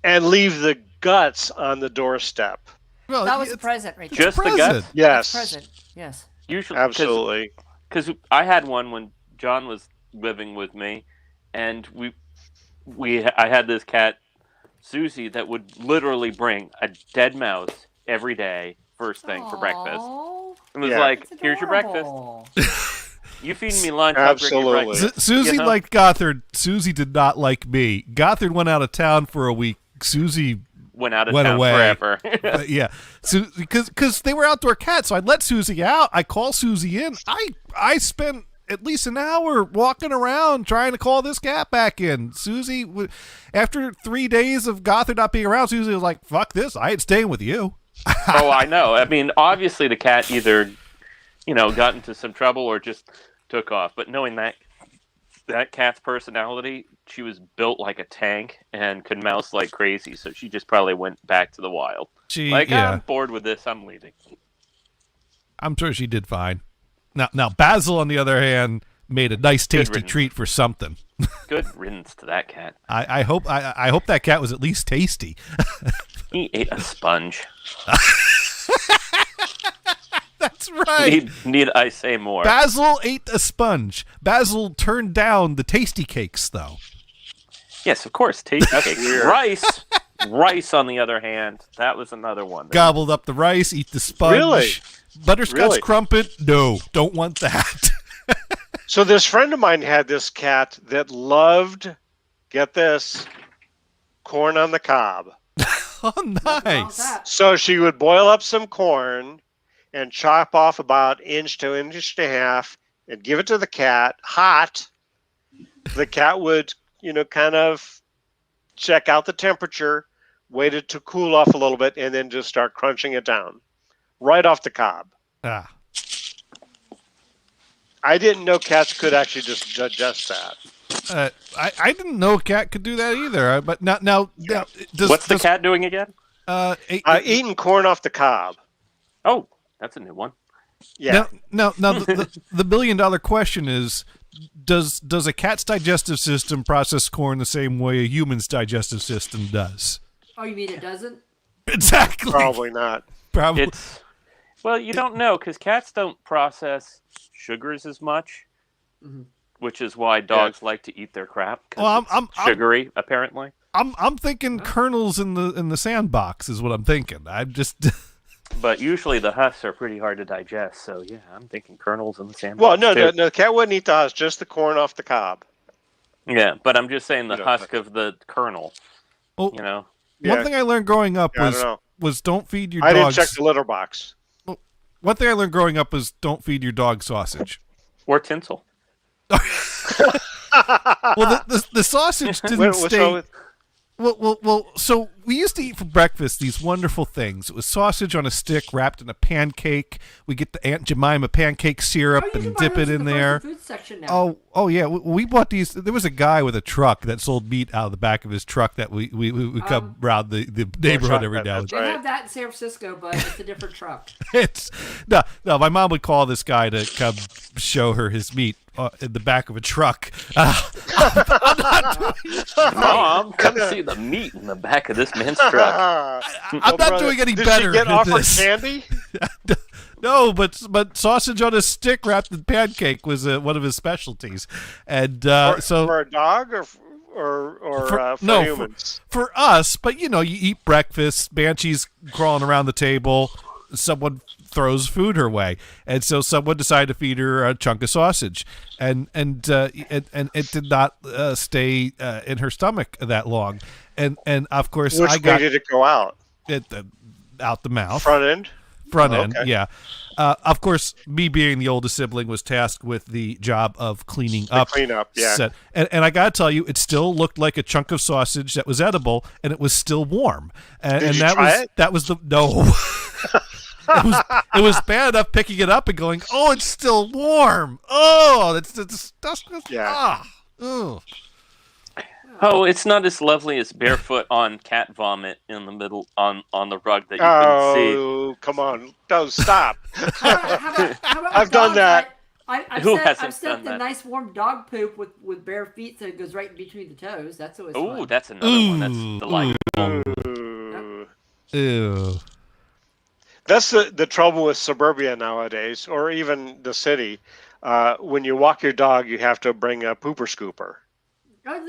and leave the guts on the doorstep. Well, That was a present, Rachel. Just the present. guts? Yes, Present. Yes. Usually, absolutely. because I had one when John was living with me, and I had this cat, Susie, that would literally bring a dead mouse every day, first thing for breakfast. Aw, It was Yeah. like, that's "Here's your breakfast. adorable. You feed me lunch, I'll bring you Absolutely. breakfast." Susie You know? liked Gothard. Susie did not like me. Gothard went out of town for a week. Susie Went out of went town away. forever. yeah, because they were outdoor cats, so I'd let Susie out. I call Susie in. I spent at least an hour walking around trying to call this cat back in. Susie, after 3 days of Gothard not being around, Susie was like, "Fuck this! I ain't staying with you." Oh, I know. I mean, obviously the cat either, got into some trouble or just took off. But knowing that cat's personality, she was built like a tank and could mouse like crazy. So she just probably went back to the wild. I'm bored with this. I'm leaving. I'm sure she did fine. Now Basil, on the other hand, made a nice, tasty riddance. treat for something. Good riddance to that cat. I hope that cat was at least tasty. He ate a sponge. That's right. Need I say more? Basil ate a sponge. Basil turned down the tasty cakes, though. Yes, of course. Tasty cakes. Rice, on the other hand, that was another one. Gobbled up the rice, eat the sponge. Really? Butterscotch Really? crumpet? No, don't want that. So this friend of mine had this cat that loved, get this, corn on the cob. Oh, Nothing wrong with nice. that. So she would boil up some corn and chop off about inch to inch and a half and give it to the cat hot. The cat would, kind of check out the temperature, wait it to cool off a little bit, and then just start crunching it down right off the cob. Ah, I didn't know cats could actually just digest that. I didn't know a cat could do that either. But now What's the cat doing again? Eating corn off the cob. Oh, that's a new one. Yeah. Now the $1 billion question is, does a cat's digestive system process corn the same way a human's digestive system does? Oh, you mean it doesn't? Exactly. Probably not. Probably. Well, you don't know because cats don't process sugars as much, which is why dogs like to eat their crap. Well, I'm sugary, apparently. I'm thinking kernels in the sandbox is what I'm thinking. I'm just. But usually the husks are pretty hard to digest, so yeah, I'm thinking kernels in the sandbox. Well, no, the cat wouldn't eat the husk, just the corn off the cob. Yeah, but I'm just saying the husk of the kernel. Oh, you know. One thing I learned growing up was don't feed your dogs. I didn't check the litter box. One thing I learned growing up was don't feed your dog sausage. Or tinsel. Well, the sausage didn't stay. Well. So we used to eat for breakfast these wonderful things. It was sausage on a stick wrapped in a pancake. We get the Aunt Jemima pancake syrup and dip it in there. Food section now. Oh yeah. We bought these. There was a guy with a truck that sold meat out of the back of his truck that we come around the neighborhood every now and then. They have that in San Francisco, but it's a different truck. It's no. My mom would call this guy to come show her his meat in the back of a truck. Mom, come see the meat in the back of this man's truck. I'm not doing any better. Did she get offered candy? No, but sausage on a stick wrapped in pancake was one of his specialties, and for a dog or for humans? For us. But you eat breakfast. Banshee's crawling around the table. Someone throws food her way, and so someone decided to feed her a chunk of sausage, and it did not stay in her stomach that long, and of course Which way did it go out? Out the mouth, front end, okay. Yeah. Of course, me being the oldest sibling was tasked with the job of cleaning up. Yeah. And I gotta tell you, it still looked like a chunk of sausage that was edible, and it was still warm. Did you try it? That was the no. It was bad enough picking it up and going, oh, it's still warm. Oh, that's disgusting. Yeah. Ugh. Oh, it's not as lovely as barefoot on cat vomit in the middle on the rug that you can see. Oh, come on. Don't stop. How about I've done that. I've set the nice warm dog poop with bare feet so it goes right in between the toes. That's always fun. Oh, that's another one. That's delightful. Ew. That's the trouble with suburbia nowadays, or even the city. When you walk your dog, you have to bring a pooper scooper.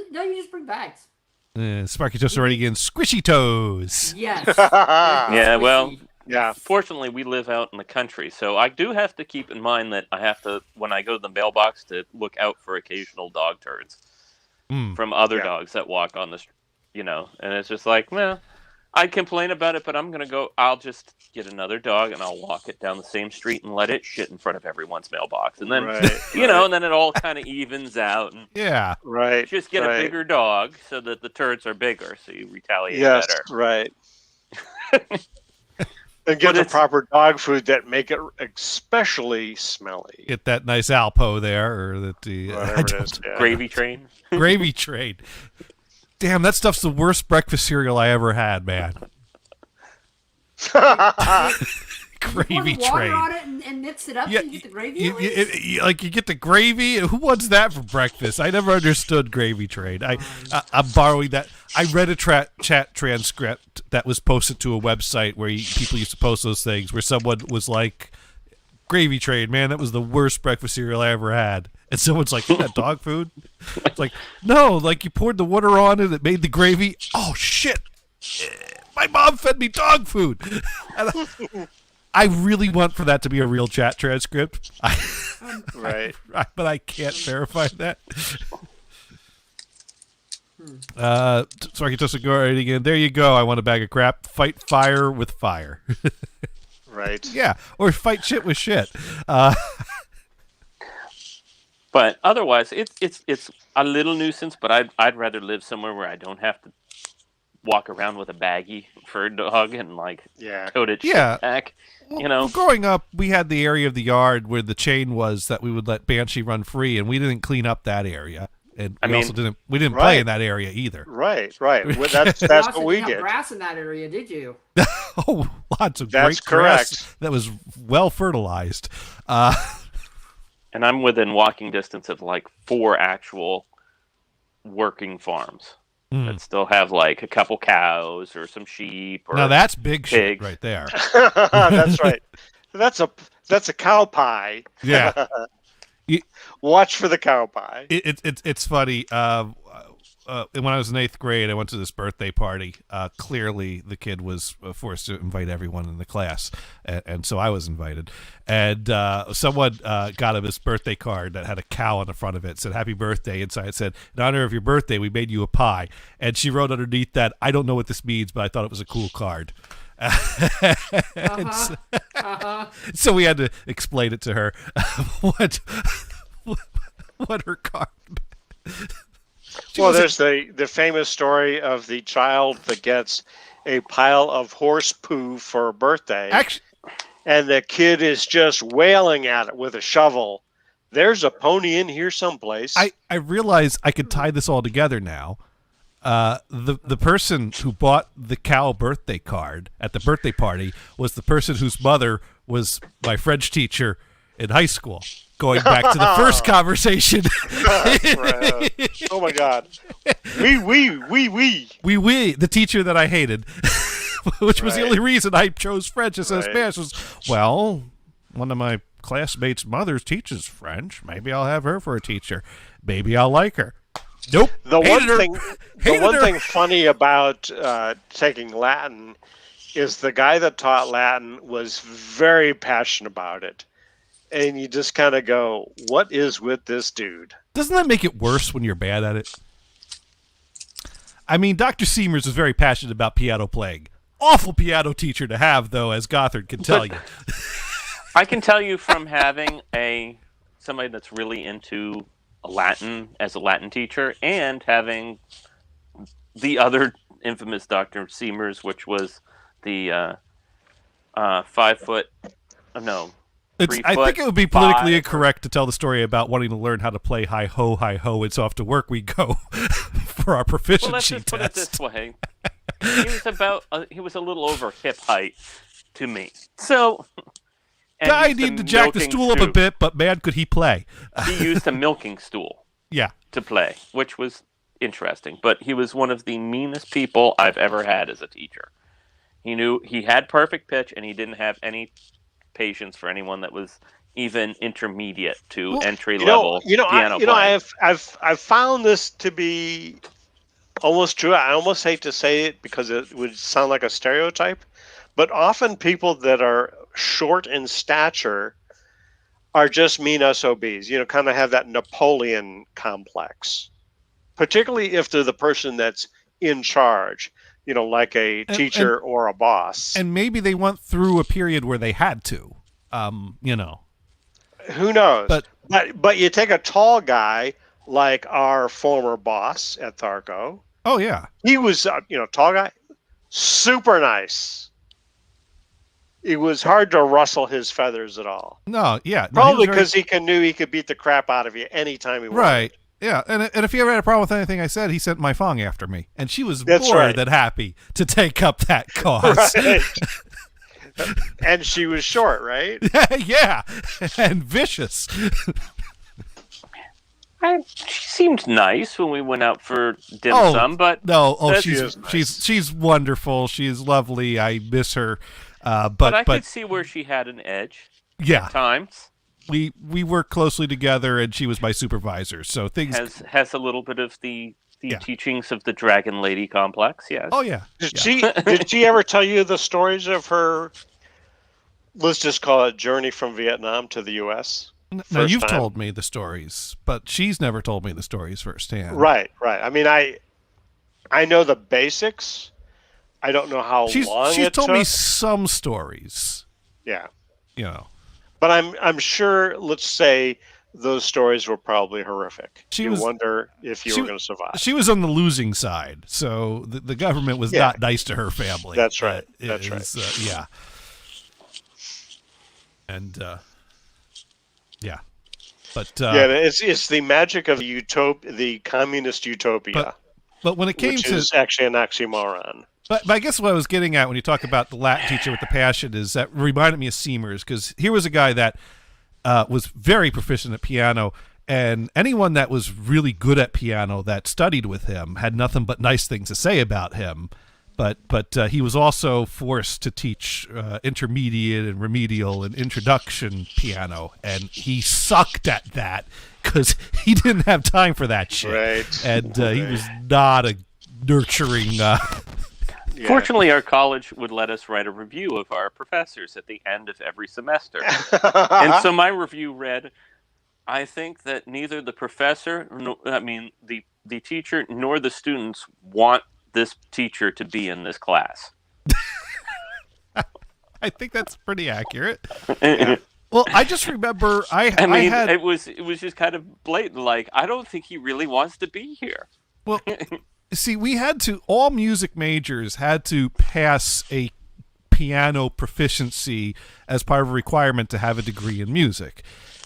No, you just bring bags. Sparky Toast already again. Squishy toes. Yes. Yeah, well, yeah. Fortunately, we live out in the country, so I do have to keep in mind that I have to, when I go to the mailbox, to look out for occasional dog turds from other dogs that walk on the, and it's just like, well, I'd complain about it, but I'll just get another dog and I'll walk it down the same street and let it shit in front of everyone's mailbox. And then, and then it all kind of evens out. And just get a bigger dog so that the turds are bigger, so you retaliate better. Yes, right. And get the proper dog food that make it especially smelly. Get that nice Alpo there, or gravy train. Gravy train. Damn, that stuff's the worst breakfast cereal I ever had, man. Gravy you pour train. water on it and mix it up so you get the gravy. You get the gravy. Who wants that for breakfast? I never understood gravy train. I'm borrowing that. I read a chat transcript that was posted to a website where people used to post those things, where someone was like, "Gravy train, man, that was the worst breakfast cereal I ever had." And someone's like, "Is that dog food?" It's like, no, like you poured the water on it, it made the gravy. Oh shit! My mom fed me dog food. I really want for that to be a real chat transcript. But I can't verify that. Sorry, just go right again. There you go. I want a bag of crap. Fight fire with fire. Right. Yeah, or fight shit with shit. But otherwise, it's a little nuisance. But I'd rather live somewhere where I don't have to walk around with a baggie for a dog and tote it shit back. Well, growing up, we had the area of the yard where the chain was that we would let Banshee run free, and we didn't clean up that area. and I we mean, also didn't play right. in that area either. Right. Well, that's You that's also what we didn't have did. grass in that area, did you? Oh, lots of That's great grass correct. that was well fertilized. And I'm within walking distance of like 4 actual working farms that still have like a couple cows or some sheep or Now that's big shit pigs. right there. That's right. That's a cow pie. Yeah. Watch for the cow pie. It's funny. When I was in 8th grade, I went to this birthday party. Clearly, the kid was forced to invite everyone in the class, and so I was invited. And someone got him this birthday card that had a cow on the front of it. It said, "Happy birthday." Inside it said, "In honor of your birthday, we made you a pie." And she wrote underneath that, "I don't know what this means, but I thought it was a cool card." So we had to explain it to her what her card. Well, there's the famous story of the child that gets a pile of horse poo for a birthday, Actually, and the kid is just wailing at it with a shovel. There's a pony in here someplace. I realize I could tie this all together now. The person who bought the cow birthday card at the birthday party was the person whose mother was my French teacher in high school. Going back to the first conversation. Oh my God. We, the teacher that I hated, which was the only reason I chose French instead of Spanish, was, well, one of my classmates' mothers teaches French. Maybe I'll have her for a teacher. Maybe I'll like her. Nope. The one thing funny about taking Latin is the guy that taught Latin was very passionate about it. And you just kind of go, what is with this dude? Doesn't that make it worse when you're bad at it? I mean, Dr. Seamers was very passionate about piano playing. Awful piano teacher to have, though, as Gothard can tell you. I can tell you from having somebody that's really into Latin as a Latin teacher, and having the other infamous Dr. Seamers, which was the 5 foot, no. I think it would be politically incorrect to tell the story about wanting to learn how to play hi ho, it's off to work we go for our proficiency let's just test. put it this way: he was a little over hip height to me. So, guy needed to jack the stool up a bit, but man, could he play? He used a milking stool, to play, which was interesting. But he was one of the meanest people I've ever had as a teacher. He knew he had perfect pitch, and he didn't have any patience for anyone that was even intermediate to entry level piano playing. I've found this to be almost true. I almost hate to say it because it would sound like a stereotype, but often people that are short in stature are just mean SOBs. Kind of have that Napoleon complex, particularly if they're the person that's in charge. Like a teacher or a boss. And maybe they went through a period where they had to, Who knows? But you take a tall guy like our former boss at Tharco. Oh, yeah. He was, tall guy, super nice. It was hard to rustle his feathers at all. No, yeah. Probably because he knew he could beat the crap out of you anytime he wanted. Right. Yeah, and if he ever had a problem with anything I said, he sent my Fong after me. And she was more than happy to take up that cause. Right. And she was short, right? Yeah, and vicious. She seemed nice when we went out for dim sum, but she's wonderful. She's lovely. I miss her. But I could see where she had an edge. At times. We worked closely together, and she was my supervisor. So things has a little bit of the teachings of the Dragon Lady complex. Yes. Oh yeah. Did she ever tell you the stories of her? Let's just call it journey from Vietnam to the U.S. No, you've told me the stories, but she's never told me the stories firsthand. Right. I mean, I know the basics. I don't know how long it took. She's told me some stories. Yeah. But I'm sure, let's say, those stories were probably horrific. You wonder if you were going to survive. She was on the losing side, so the government was not nice to her family. That's right. Yeah. And, yeah. But it's the magic of the communist utopia. But when it came which to is actually an oxymoron. But I guess what I was getting at when you talk about the Latin teacher with the passion is that reminded me of Seamers, because here was a guy that was very proficient at piano, and anyone that was really good at piano that studied with him had nothing but nice things to say about him. But he was also forced to teach intermediate and remedial and introduction piano, and he sucked at that because he didn't have time for that shit. Right. And he was not a nurturing. Fortunately, our college would let us write a review of our professors at the end of every semester. And so my review read, I think that neither the professor, the teacher, nor the students want this teacher to be in this class. I think that's pretty accurate. Yeah. Well, I just remember it was just kind of blatant. Like, I don't think he really wants to be here. Well, see, all music majors had to pass a piano proficiency as part of a requirement to have a degree in music.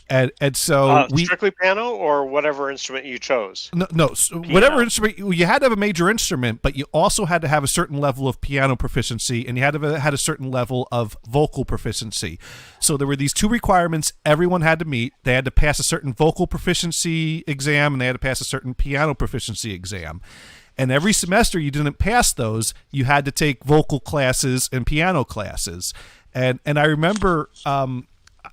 And so strictly piano or whatever instrument you chose. No, whatever instrument you had to have a major instrument, but you also had to have a certain level of piano proficiency, and you had to have had a certain level of vocal proficiency. So there were these two requirements everyone had to meet. They had to pass a certain vocal proficiency exam, and they had to pass a certain piano proficiency exam. And every semester you didn't pass those, you had to take vocal classes and piano classes. And I remember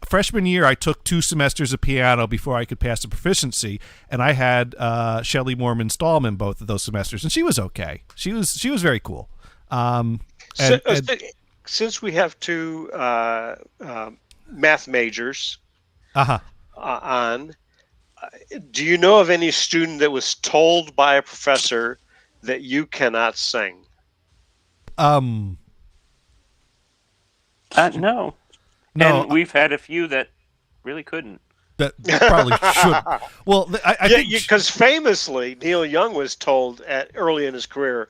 freshman year, I took 2 semesters of piano before I could pass the proficiency, and I had Shelley Mormon Stallman both of those semesters, and she was okay. She was very cool. Since we have 2 math majors on, do you know of any student that was told by a professor that you cannot sing? No. No, and we've had a few that really couldn't. That probably should. Well, I think because famously Neil Young was told early in his career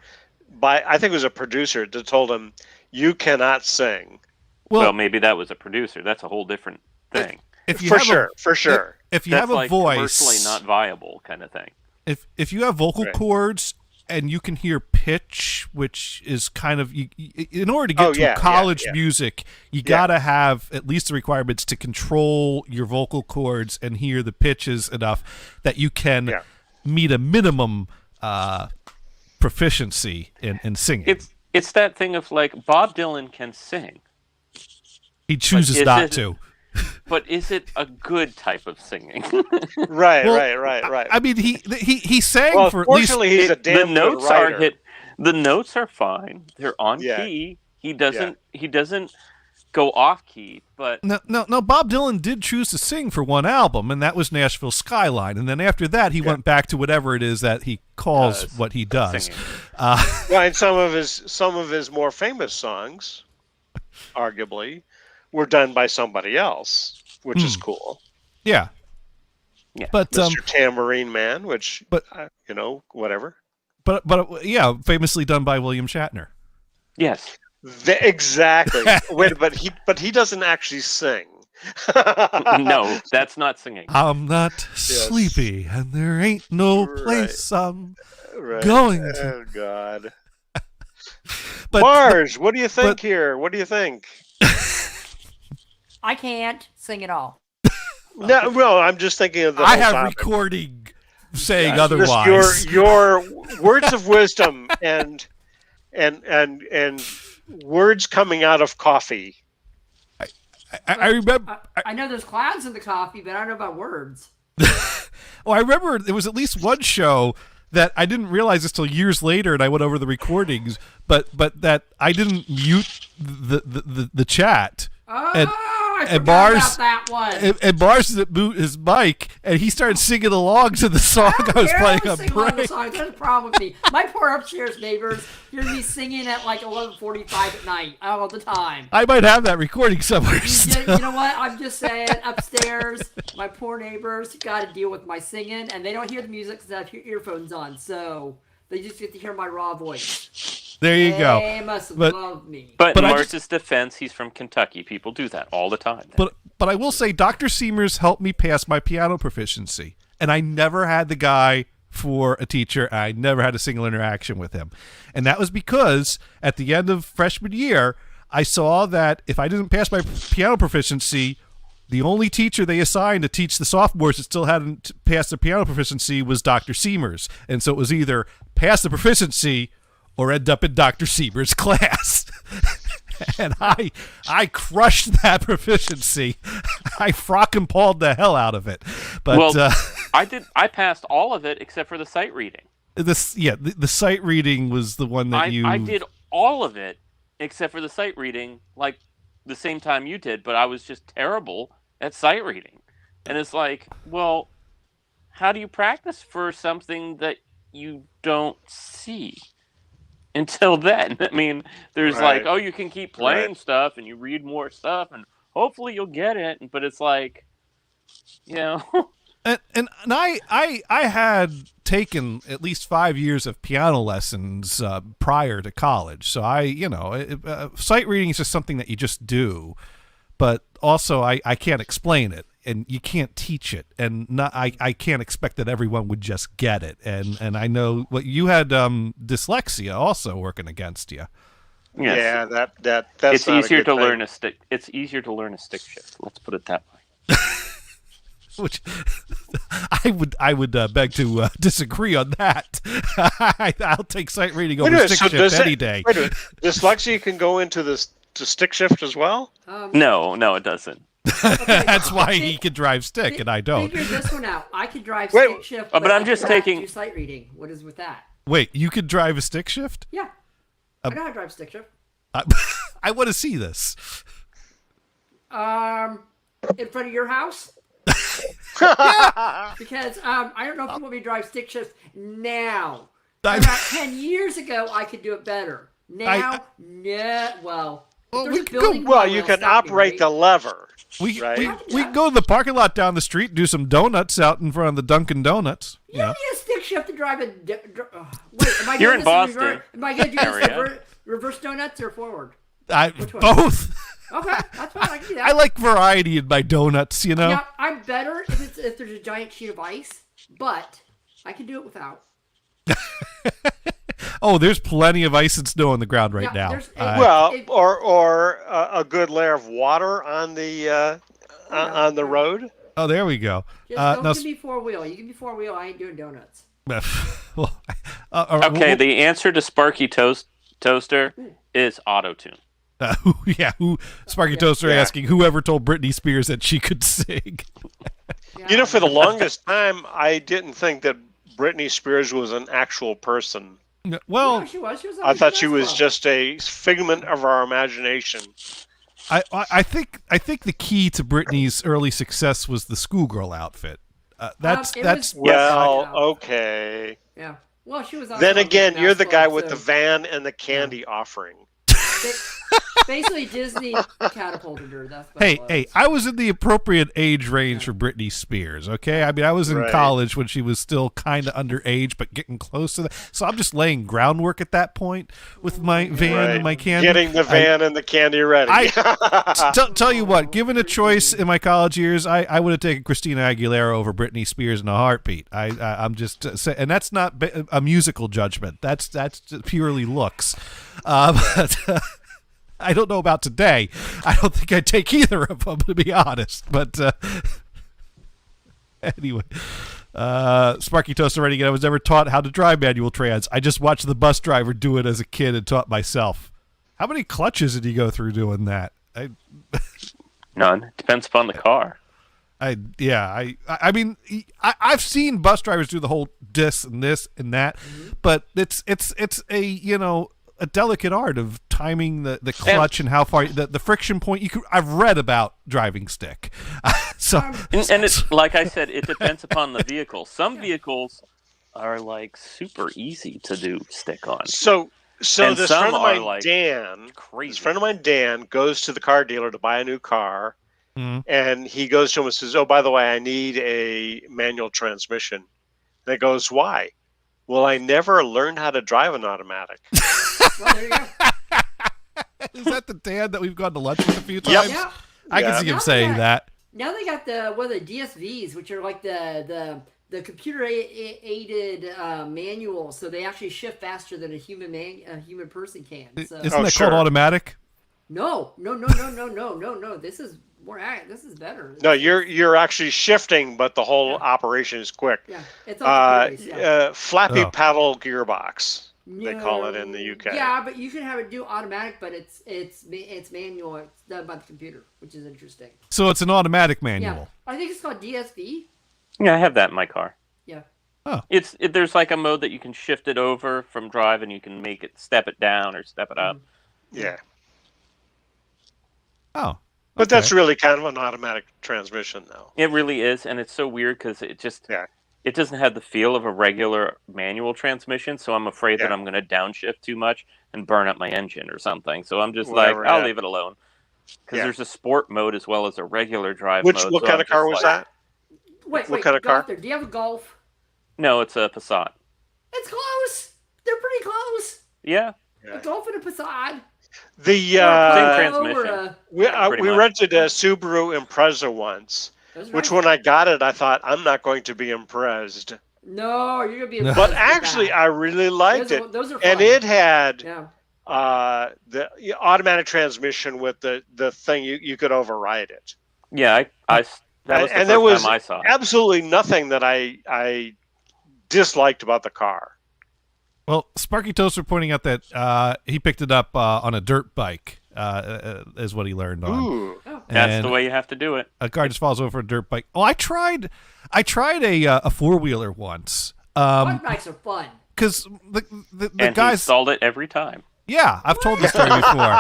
by, I think it was a producer, that told him, "You cannot sing." Well, maybe that was a producer. That's a whole different thing. For sure. If you That's have a like voice, commercially not viable kind of thing. If you have vocal cords and you can hear pitch, which is kind of in order to get to college music, you gotta have at least the requirements to control your vocal cords and hear the pitches enough that you can meet a minimum proficiency in singing. It's that thing of like Bob Dylan can sing. He chooses not to. But is it a good type of singing? Right. I mean, he sang for at least. Fortunately, he's a damn good writer. The notes are fine. They're on key. He doesn't go off key. But no. Bob Dylan did choose to sing for one album, and that was Nashville Skyline. And then after that, he went back to whatever it is that he calls what he does. And some of his more famous songs, arguably, were done by somebody else, which is cool. Yeah. But Mr. Tambourine Man, which, whatever. But famously done by William Shatner. Yes. Exactly. But he doesn't actually sing. No, that's not singing. I'm not sleepy, and there ain't no place I'm going to. Oh God. Mars, what do you think here? What do you think? I can't sing at all. No, I'm just thinking of the I have topic. recording saying otherwise. Just your words of wisdom and words coming out of coffee. I remember. I know there's clouds in the coffee, but I don't know about words. Well, I remember there was at least one show that I didn't realize this till years later, and I went over the recordings, but that I didn't mute the chat. I forgot about that one. And Mars didn't mute his mic, and he started singing along to the song I was playing on break. There's a problem with me. My poor upstairs neighbors hear me singing at like 11:45 at night all the time. I might have that recording somewhere. You know what? I'm just saying, upstairs, my poor neighbors got to deal with my singing, and they don't hear the music because I have earphones on, so they just get to hear my raw voice. There you go. They must love me. But in Mars's defense, he's from Kentucky. People do that all the time. But I will say Dr. Seamers helped me pass my piano proficiency. And I never had the guy for a teacher. I never had a single interaction with him. And that was because at the end of freshman year, I saw that if I didn't pass my piano proficiency, the only teacher they assigned to teach the sophomores that still hadn't passed their piano proficiency was Dr. Seamers. And so it was either pass the proficiency or end up in Dr. Seamers' class. And I crushed that proficiency. I frock and pawed the hell out of it. But I passed all of it except for the sight reading. The sight reading was the one that I did all of it except for the sight reading, like the same time you did, but I was just terrible at sight reading. And it's like, well, how do you practice for something that you don't see? Until then, I mean, there's like, oh, you can keep playing stuff and you read more stuff and hopefully you'll get it. But it's like, you know. And I had taken at least 5 years of piano lessons prior to college. So sight reading is just something that you just do. But also I can't explain it. And you can't teach it, and I can't expect that everyone would just get it. And I know what you had dyslexia also working against you. Yes. Yeah, that's it's not easier a good to thing. learn a stick. It's easier to learn a stick shift. Let's put it that way. Which I would beg to disagree on that. I'll take sight reading over stick shift any day. Wait a minute. Dyslexia can go into to stick shift as well? No, it doesn't. Okay, That's why he can drive stick and I don't. Figure this one out. I could drive Wait, stick shift, but I'm just taking- do sight reading. What is with that? Wait, you could drive a stick shift? Yeah, I know how to drive stick shift. I want to see this. In front of your house. Because I don't know if you want me to drive stick shift now. About 10 years ago, I could do it better. Now, no. Well, we could you can operate the lever. We can go to the parking lot down the street, do some donuts out in front of the Dunkin' Donuts. You don't need a stick shift to drive a. Wait, am I You're doing in this Boston. reverse? Am I going to do this reverse donuts or forward? Both. Okay, that's fine. I can do that. I like variety in my donuts, you know. Now, I'm better if there's a giant sheet of ice, but I can do it without. Oh, there's plenty of ice and snow on the ground right now. Or a good layer of water on the road. Oh, there we go. Just don't give me four-wheel. You give me four-wheel, I ain't doing donuts. Okay, the answer to Sparky Toaster is auto-tune. Sparky Toaster asking whoever told Britney Spears that she could sing. For the longest time, I didn't think that Britney Spears was an actual person. Well, no, she was. I thought she was just a figment of our imagination. I think the key to Britney's early success was the schoolgirl outfit. Okay. Yeah. Well, she was. Then again, you're the guy with the van and the candy offering. Basically, Disney catapulted her. That's what Hey, I was in the appropriate age range for Britney Spears, okay? I mean, I was in college when she was still kind of underage, but getting close to that. So I'm just laying groundwork at that point with my van and my candy. Getting the van and the candy ready. Tell you what, given a choice in my college years, I would have taken Christina Aguilera over Britney Spears in a heartbeat. I'm just saying, and that's not a musical judgment. That's purely looks. But I don't know about today. I don't think I'd take either of them, to be honest. But anyway, Sparky Toast already again. I was never taught how to drive manual trans. I just watched the bus driver do it as a kid and taught myself. How many clutches did he go through doing that? None. Depends upon the car. I mean, I've seen bus drivers do the whole this and that, but it's a delicate art of timing the clutch and how far the friction point. I've read about driving stick, and it's like I said, it depends upon the vehicle. Some vehicles are like super easy to do stick on. So this friend of mine, like Dan, goes to the car dealer to buy a new car, and he goes to him and says, "Oh, by the way, I need a manual transmission." And he goes, "Why?" "Well, I never learned how to drive an automatic." Well, there you go. Is that the Dan that we've gone to lunch with a few times? Yep. I can see him saying that. Now they got the DSVs, which are like the computer aided manuals, so they actually shift faster than a human person can. So. Isn't that called automatic? No. This is this is better. No, you're actually shifting, but the whole operation is quick. Yeah, it's on flappy paddle gearbox. They call it in the UK. Yeah, but you can have it do automatic, but it's manual. It's done by the computer, which is interesting. So it's an automatic manual. Yeah, I think it's called DSV. Yeah, I have that in my car. Yeah. Oh. There's like a mode that you can shift it over from drive, and you can make it step it down or step it up. Yeah. Oh. But that's really kind of an automatic transmission, though. It really is, and it's so weird because it just it doesn't have the feel of a regular manual transmission. So I'm afraid that I'm going to downshift too much and burn up my engine or something. So I'm just I'll leave it alone because there's a sport mode as well as a regular drive mode. What kind of car was that? Wait, what kind of car? Do you have a Golf? No, it's a Passat. It's close. They're pretty close. Yeah. A Golf and a Passat. The same transmission. We rented a Subaru Impreza once, which when I got it, I thought I'm not going to be impressed. No, you're gonna be impressed. But actually, I really liked it. Those are fun. And it had the automatic transmission with the thing you could override it. Yeah, that was the and there was time I saw it. Absolutely nothing that I disliked about the car. Well, Sparky Toaster pointing out that he picked it up on a dirt bike, is what he learned on. Ooh. That's the way you have to do it. A car just falls over a dirt bike. Oh, I tried a 4-wheeler once. Quad bikes are fun. Because the and guys he installed it every time. Yeah, I've told the story before.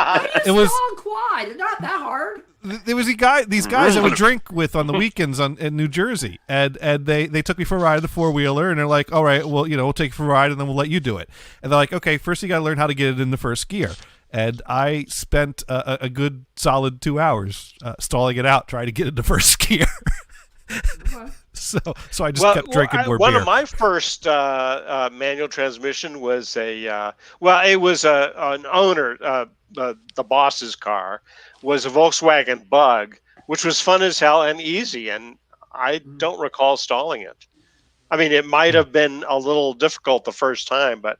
It was quad, not that hard. There was these guys I would drink with on the weekends in New Jersey, and they took me for a ride in the 4-wheeler, and they're like, all right, well, we'll take you for a ride, and then we'll let you do it. And they're like, okay, first you got to learn how to get it in the first gear. And I spent a good solid 2 hours stalling it out, trying to get into first gear. So I just kept drinking more beer. One of my first manual transmission was it was an owner, the boss's car, was a Volkswagen Bug, which was fun as hell and easy, and I don't recall stalling it. I mean, it might have been a little difficult the first time, but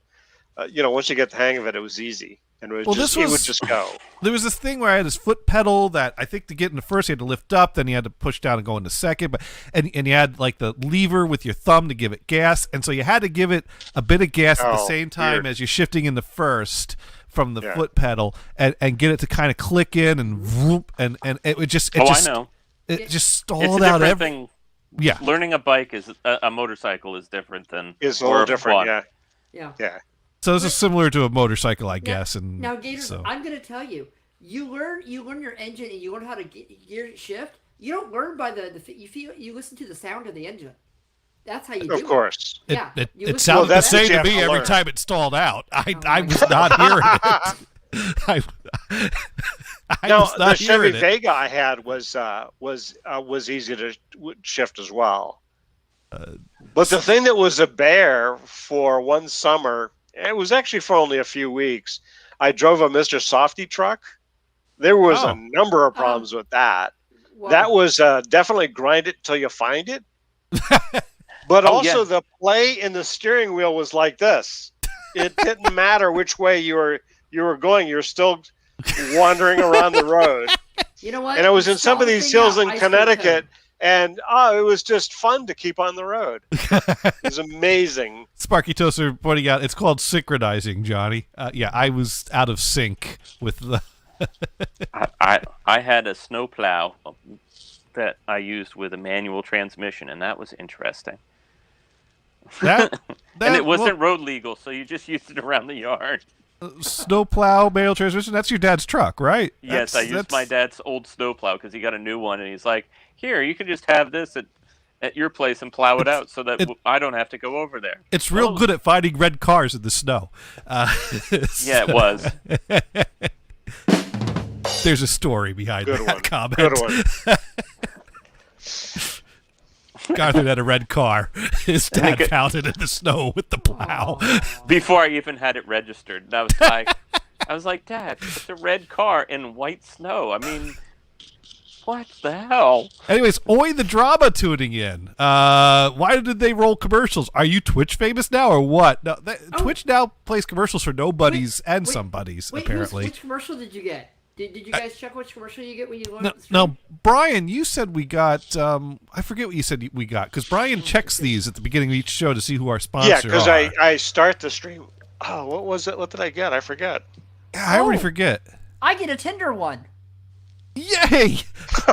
once you get the hang of it, it was easy. And it would just go. There was this thing where I had this foot pedal that I think to get into first you had to lift up, then you had to push down and go into second, and you had like the lever with your thumb to give it gas, and so you had to give it a bit of gas at the same time as you're shifting into first from the foot pedal, and get it to kind of click in and whoop, and it would just I know. It just stalled it's a out everything. Yeah, learning a bike is a motorcycle is different than is a little different. Yeah. So this is similar to a motorcycle, I guess. And now, Gators, I'm going to tell you, you learn your engine and you learn how to gear shift. You don't learn by you listen to the sound of the engine. That's how you do it. Of course. It sounded the same to me every time it stalled out. I was not hearing it. The Chevy Vega I had was easy to shift as well. But the thing that was a bear for one summer, it was actually for only a few weeks, I drove a Mr. Softy truck. There was a number of problems with that. Wow. That was definitely grind it till you find it. But also the play in the steering wheel was like this. It didn't matter which way you were going. You're still wandering around the road. You know what? And I was in some of these hills in Connecticut. And it was just fun to keep on the road. It was amazing. Sparky Toaster pointing out, it's called synchronizing, Johnny. I was out of sync with the... I had a snowplow that I used with a manual transmission, and that was interesting. And it wasn't road legal, so you just used it around the yard. Snowplow manual transmission? That's your dad's truck, right? Yes, I used my dad's old snowplow because he got a new one, and he's like, here, you can just have this at your place and plow it out so that I don't have to go over there. It's real good at finding red cars in the snow. Yeah, it was. There's a story behind that comment. Good one. Jonathan had a red car. His dad found it in the snow with the plow. Before I even had it registered. And I was like, Dad, it's a red car in white snow. I mean, What the hell? Anyways, Oi the Drama tuning in. Why did they roll commercials? Are you Twitch famous now or what? No, Twitch now plays commercials for nobodies and somebodies, apparently. Which commercial did you get? Did you guys check which commercial you get when you go on the stream? No, Brian, you said we got, I forget what you said we got, because Brian checks these at the beginning of each show to see who our sponsors are. Yeah, because I start the stream. Oh, what was it? What did I get? I forget. Yeah, I already forget. I get a Tinder one. Yay!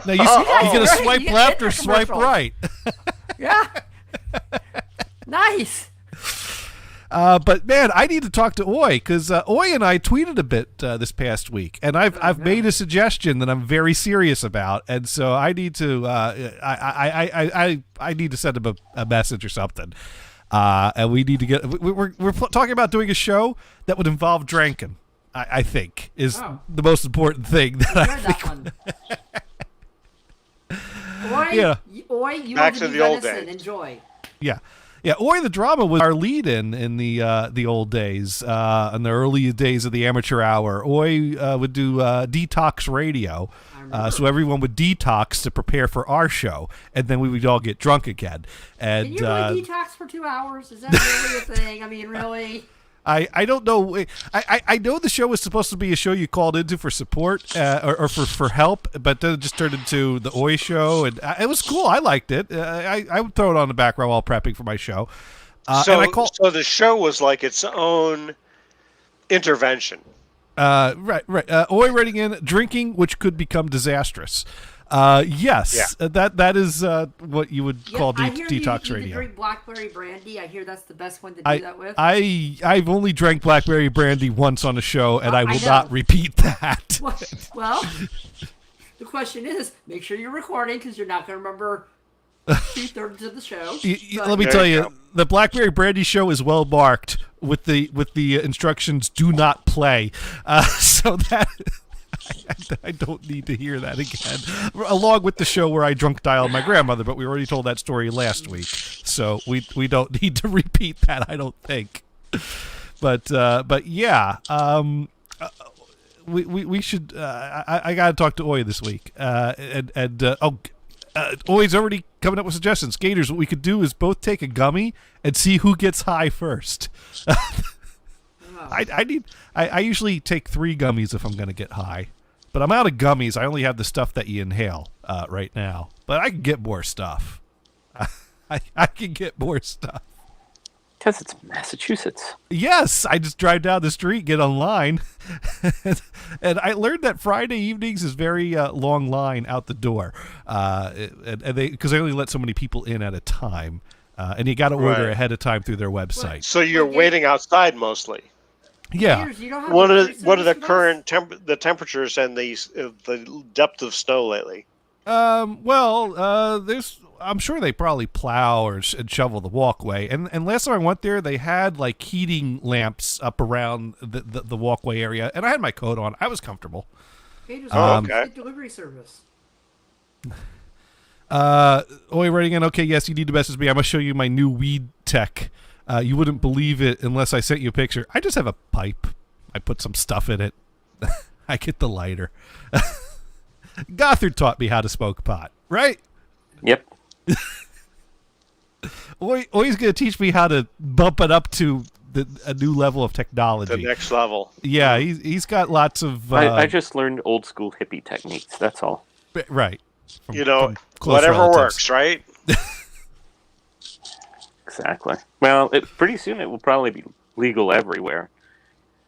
Now you get to swipe left or swipe right. Yeah. Nice. But man, I need to talk to Oi because Oi and I tweeted a bit this past week, and I've made a suggestion that I'm very serious about, and so I need to I need to send him a message or something, and we need to get we're talking about doing a show that would involve drinking. I think is the most important thing that I think. Oi, you back are to the the old venison. days. Enjoy. Yeah. Oi the Drama was our lead-in the old days, in the early days of the amateur hour. Oi would do detox radio, so everyone would detox to prepare for our show, and then we would all get drunk again. And Can you really detox for 2 hours? Is that really a thing? I mean, really? I don't know. I know the show was supposed to be a show you called into for support or for help, but then it just turned into the Oi show, and it was cool. I liked it. I would throw it on the back row while prepping for my show. So the show was like its own intervention. Right. Oi writing in drinking, which could become disastrous. Yes, that is what you would call detox radio. You drink blackberry brandy. I hear that's the best one to do that with. I've only drank blackberry brandy once on a show, and I will not repeat that. Well, the question is, make sure you're recording because you're not going to remember 2/3 of the show. Let me tell you, the blackberry brandy show is well marked with the instructions "do not play," so that. I don't need to hear that again. Along with the show where I drunk dialed my grandmother, but we already told that story last week, so we don't need to repeat that. I don't think. But yeah, we should. I got to talk to Oi this week, Oi's already coming up with suggestions. Gators, what we could do is both take a gummy and see who gets high first. I usually take 3 gummies if I'm going to get high, but I'm out of gummies. I only have the stuff that you inhale right now, but I can get more stuff. I can get more stuff. Because it's Massachusetts. Yes, I just drive down the street, get online, and I learned that Friday evenings is very long line out the door, and because they only let so many people in at a time, and you got to order ahead of time through their website. So you're waiting outside mostly. Yeah. What are the current the temperatures and the depth of snow lately? There's. I'm sure they probably plow and shovel the walkway. And last time I went there, they had like heating lamps up around the walkway area, and I had my coat on. I was comfortable. Okay. Delivery service. Oi, writing in. Okay, yes, you need to message me. I'm gonna show you my new weed tech. You wouldn't believe it unless I sent you a picture. I just have a pipe. I put some stuff in it. I get the lighter. Gothard taught me how to smoke pot, right? Yep. Oi's going to teach me how to bump it up to a new level of technology. The next level. Yeah, he's got lots of... I just learned old school hippie techniques, that's all. Right. Whatever relatives. Works, right? Exactly. Well, pretty soon it will probably be legal everywhere.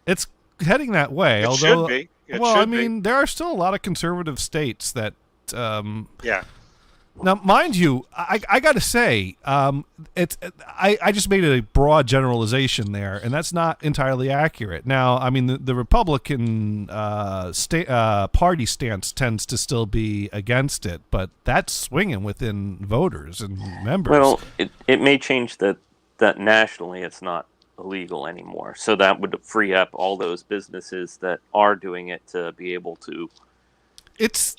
It's heading that way. Should be. I mean, there are still a lot of conservative states that... yeah. Now, mind you, I got to say, I just made a broad generalization there, and that's not entirely accurate. Now, I mean, the Republican party stance tends to still be against it, but that's swinging within voters and members. Well, it may change that nationally it's not illegal anymore, so that would free up all those businesses that are doing it to be able to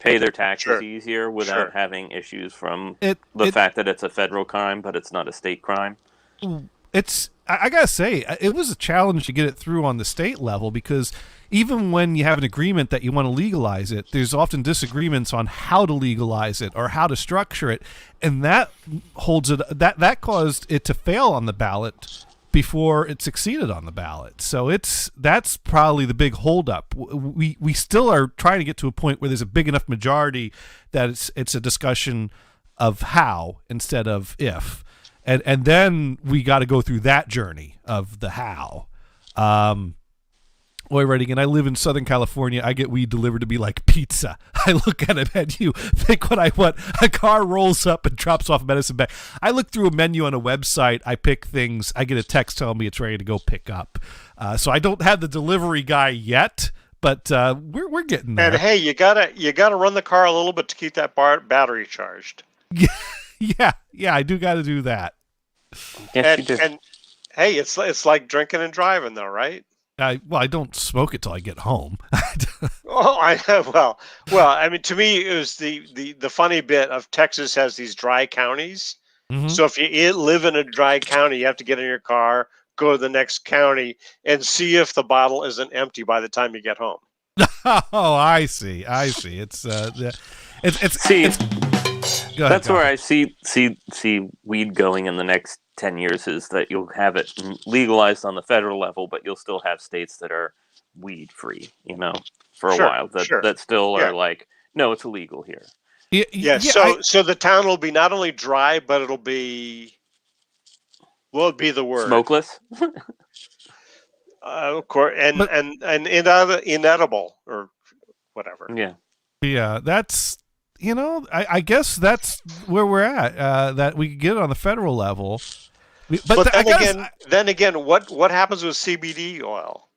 pay their taxes easier without having issues from the fact that it's a federal crime, but it's not a state crime. I gotta say, it was a challenge to get it through on the state level because even when you have an agreement that you want to legalize it, there's often disagreements on how to legalize it or how to structure it, and that holds it. That caused it to fail on the ballot before it succeeded on the ballot. So that's probably the big holdup. We still are trying to get to a point where there's a big enough majority that it's a discussion of how instead of if, and then we got to go through that journey of the how. Boy, writing, and I live in Southern California. I get weed delivered to me like pizza. I look at a menu, pick what I want. A car rolls up and drops off a medicine bag. I look through a menu on a website. I pick things. I get a text telling me it's ready to go pick up. So I don't have the delivery guy yet, but we're getting there. And hey, you gotta run the car a little bit to keep that battery charged. Yeah, I do got to do that. Yes, you do. And hey, it's like drinking and driving, though, right? I don't smoke it till I get home. Well, I mean, to me, it was the funny bit of Texas has these dry counties. Mm-hmm. So if you live in a dry county, you have to get in your car, go to the next county, and see if the bottle isn't empty by the time you get home. Oh, I see. It's See, go ahead, that's where I see weed going in the next 10 years, is that you'll have it legalized on the federal level, but you'll still have states that are weed free, for a while that still are like, no, it's illegal here. Yeah. So the town will be not only dry, but it'll be the word Smokeless. Of course, and inedible or whatever. Yeah. That's I guess that's where we're at. That we could get it on the federal level. But then again, what happens with CBD oil?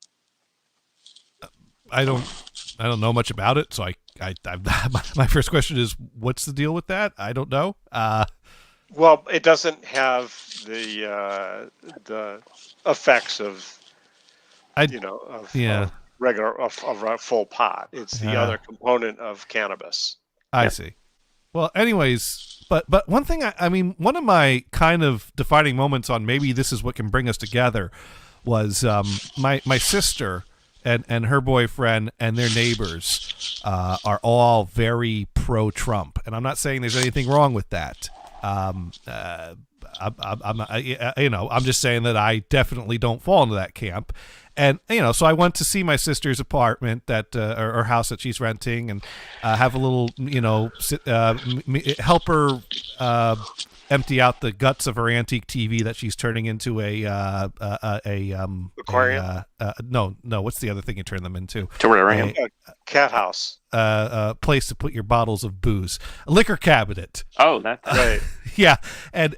I don't know much about it, so I my first question is, what's the deal with that? I don't know. Well, it doesn't have the effects of regular of full pot. It's the other component of cannabis. I see. Well, anyways, but one thing, I mean, one of my kind of defining moments on maybe this is what can bring us together was my sister and her boyfriend and their neighbors are all very pro-Trump, and I'm not saying there's anything wrong with that. I'm just saying that I definitely don't fall into that camp. And, so I went to see my sister's apartment or house that she's renting, and have a little, help her empty out the guts of her antique TV that she's turning into a aquarium. No, what's the other thing you turn them into? Terrarium. A cat house. A place to put your bottles of booze. A liquor cabinet. Oh, that's right. Yeah, and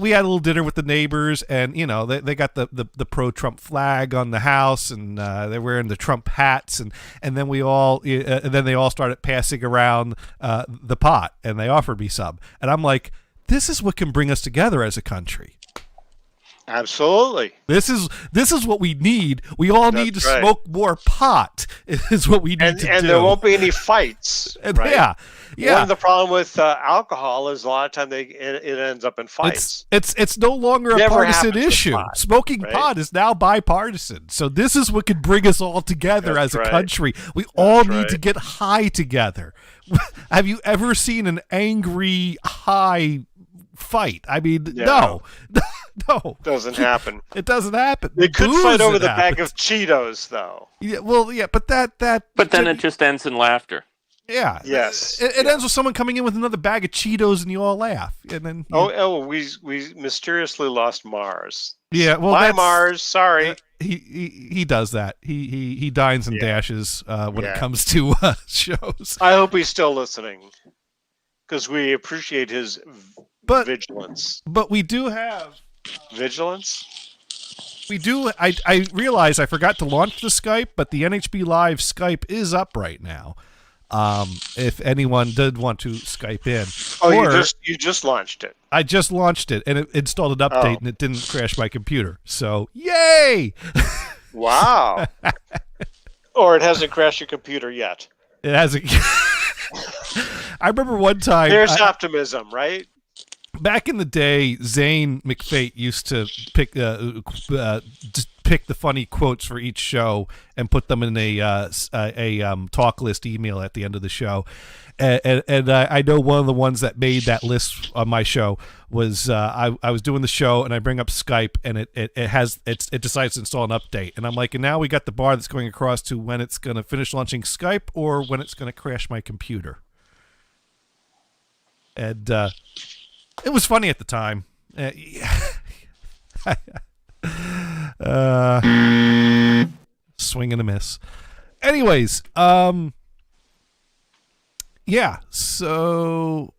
we had a little dinner with the neighbors, and they got the pro-Trump flag on the house, and they're wearing the Trump hats, and then they all started passing around the pot, and they offered me some, and I'm like, this is what can bring us together as a country. Absolutely. This is what we need. We all need to smoke more pot. Is what we need to do. And there won't be any fights. Right? Yeah. One of the problem with alcohol is a lot of time it ends up in fights. It's no longer a partisan issue. Smoking pot is now bipartisan. So this is what could bring us all together as a country. We all need to get high together. Have you ever seen an angry high fight? I mean, no. Doesn't happen. It doesn't happen. They could fight over the bag of Cheetos, though. Yeah, well, yeah, but that. But then it just ends in laughter. Yeah. Yes. It ends with someone coming in with another bag of Cheetos, and you all laugh, and then. We mysteriously lost Mars. Yeah. Well, bye, Mars. Sorry. He does that. He dines and dashes when it comes to shows. I hope he's still listening, because we appreciate his vigilance. But we do have vigilance. We do. I realize I forgot to launch the Skype, but the NHB Live Skype is up right now. If anyone did want to Skype in. You just launched it. I just launched it, and it installed an update, and it didn't crash my computer. So, yay! Wow. Or it hasn't crashed your computer yet. It hasn't. I remember one time. There's optimism, right? Back in the day, Zane McFate used to pick pick the funny quotes for each show and put them in a talk list email at the end of the show. And I know one of the ones that made that list on my show was I was doing the show and I bring up Skype and it decides to install an update, and I'm like, and now we got the bar that's going across to when it's going to finish launching Skype or when it's going to crash my computer. And it was funny at the time. Swing and a miss. Anyways, yeah, so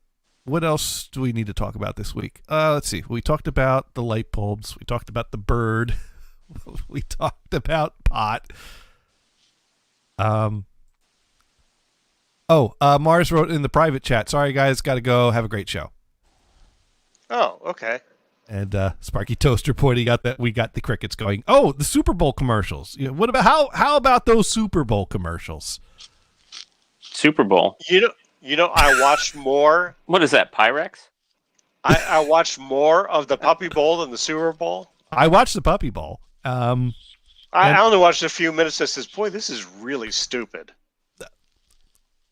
what else do we need to talk about this week? Let's see. We talked about the light bulbs. We talked about the bird. We talked about pot. Mars wrote in the private chat, sorry guys, got to go. Have a great show. Oh, okay. And Sparky Toaster pointing out that we got the crickets going. Oh, the Super Bowl commercials. You know, what about how about those Super Bowl commercials? Super Bowl. You know, I watched more. What is that, Pyrex? I watched more of the Puppy Bowl than the Super Bowl. I watched the Puppy Bowl. I only watched a few minutes. I says, boy, this is really stupid.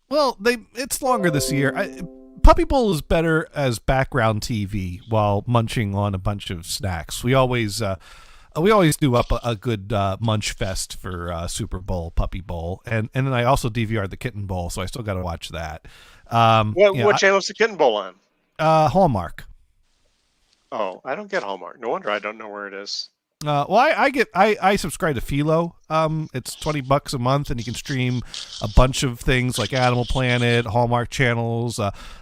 Well, it's longer this year. Puppy Bowl is better as background TV while munching on a bunch of snacks. We always do up a good munch fest for Super Bowl, Puppy Bowl, and then I also DVR'd the Kitten Bowl, so I still got to watch that. What channel is the Kitten Bowl on? Hallmark. Oh, I don't get Hallmark. No wonder I don't know where it is. Well, I subscribe to Philo. It's $20 a month, and you can stream a bunch of things like Animal Planet, Hallmark channels,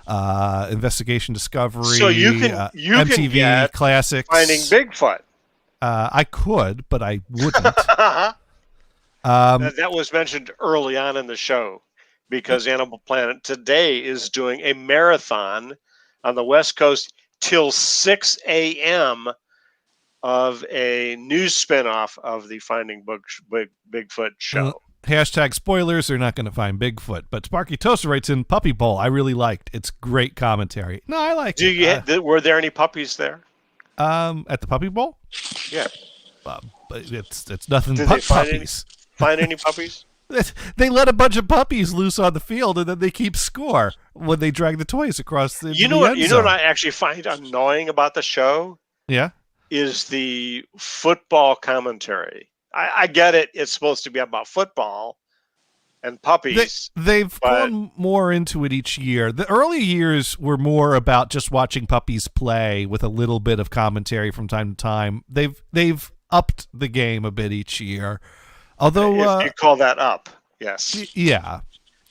Investigation Discovery, so you can MTV get Classics. Finding Bigfoot. I could, but I wouldn't. That was mentioned early on in the show because Animal Planet today is doing a marathon on the West Coast till 6 a.m. of a news spinoff of the Finding Bigfoot show. Hashtag spoilers, they're not going to find Bigfoot. But Sparky Toaster writes in Puppy Bowl. I really liked. It's great commentary. No, I like it. Were there any puppies there? At the Puppy Bowl? Yeah. But it's nothing Did but they find puppies. Find any puppies? They let a bunch of puppies loose on the field, and then they keep score when they drag the toys across the You know what I actually find annoying about the show? Yeah. Is the football commentary. I get it. It's supposed to be about football and puppies. They've gone more into it each year. The early years were more about just watching puppies play with a little bit of commentary from time to time. They've upped the game a bit each year. Although if you call that up, yes. Yeah.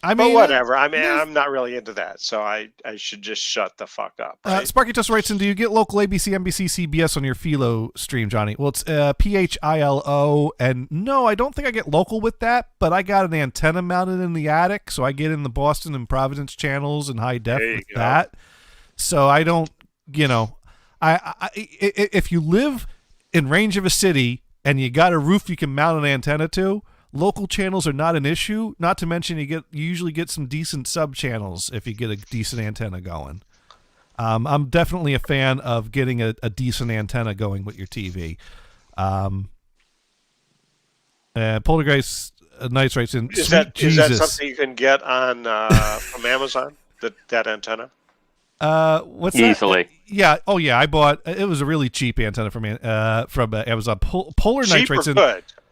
But whatever. I mean, I'm not really into that, so I should just shut the fuck up. Right? Sparky just writes in, do you get local ABC, NBC, CBS on your Philo stream, Johnny? Well, it's PHILO, and no, I don't think I get local with that, but I got an antenna mounted in the attic, so I get in the Boston and Providence channels in high def with that. So I don't, if you live in range of a city and you got a roof you can mount an antenna to, local channels are not an issue. Not to mention you usually get some decent sub channels if you get a decent antenna going. I'm definitely a fan of getting a decent antenna going with your TV. Poltergeist Nights writes in. Is that something you can get on from Amazon? That antenna? What's easily? That? Yeah. Oh yeah. I bought. It was a really cheap antenna from Amazon. Polar Nights writes in.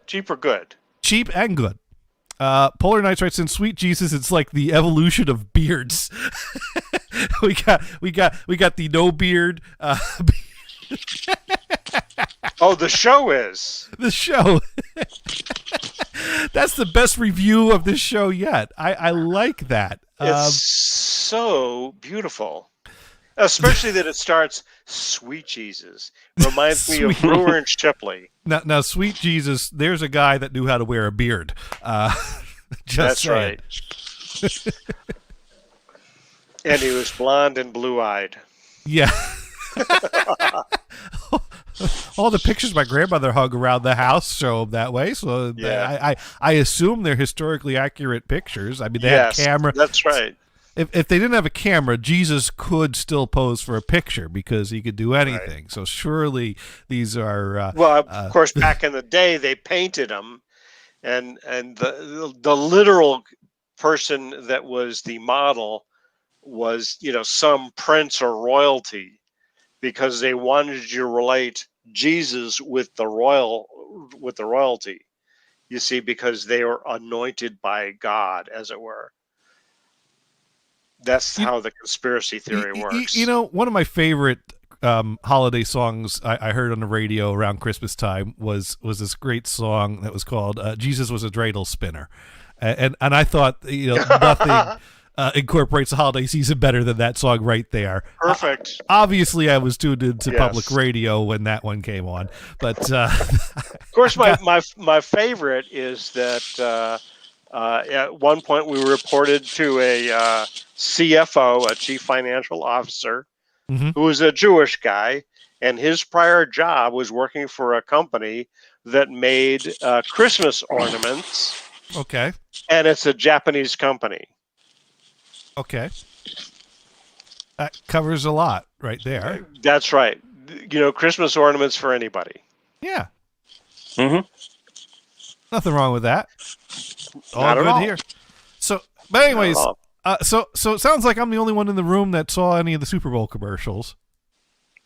Cheap or good? Cheap and good. Polar Nights writes in, sweet Jesus, it's like the evolution of beards. we got the no beard. Oh, the show is. The show. That's the best review of this show yet. I like that. It's so beautiful. Especially that it starts, sweet Jesus. Reminds me of Brewer and Shipley. Now, sweet Jesus, there's a guy that knew how to wear a beard. That's saying. Right. And he was blonde and blue-eyed. Yeah. All the pictures my grandmother hung around the house show them that way. So yeah. I assume they're historically accurate pictures. I mean, they had camera. That's right. if they didn't have a camera, Jesus could still pose for a picture because he could do anything. Right. So surely these are well, of course, back in the day they painted them, and the literal person that was the model was, you know, some prince or royalty, because they wanted you to relate Jesus with the royalty. You see, because they were anointed by God, as it were. That's how the conspiracy theory works. You know, one of my favorite holiday songs I heard on the radio around Christmas time was this great song that was called "Jesus Was a Dreidel Spinner," and I thought, you know, nothing incorporates the holiday season better than that song right there. Perfect. Obviously, I was tuned into public radio when that one came on, but of course, my favorite is that at one point we reported to a CFO, a chief financial officer, who was a Jewish guy, and his prior job was working for a company that made Christmas ornaments. Okay. And it's a Japanese company. Okay. That covers a lot right there. That's right. You know, Christmas ornaments for anybody. Yeah. Mm-hmm. Nothing wrong with that. Not at all. Here. So, but anyways, so it sounds like I'm the only one in the room that saw any of the Super Bowl commercials.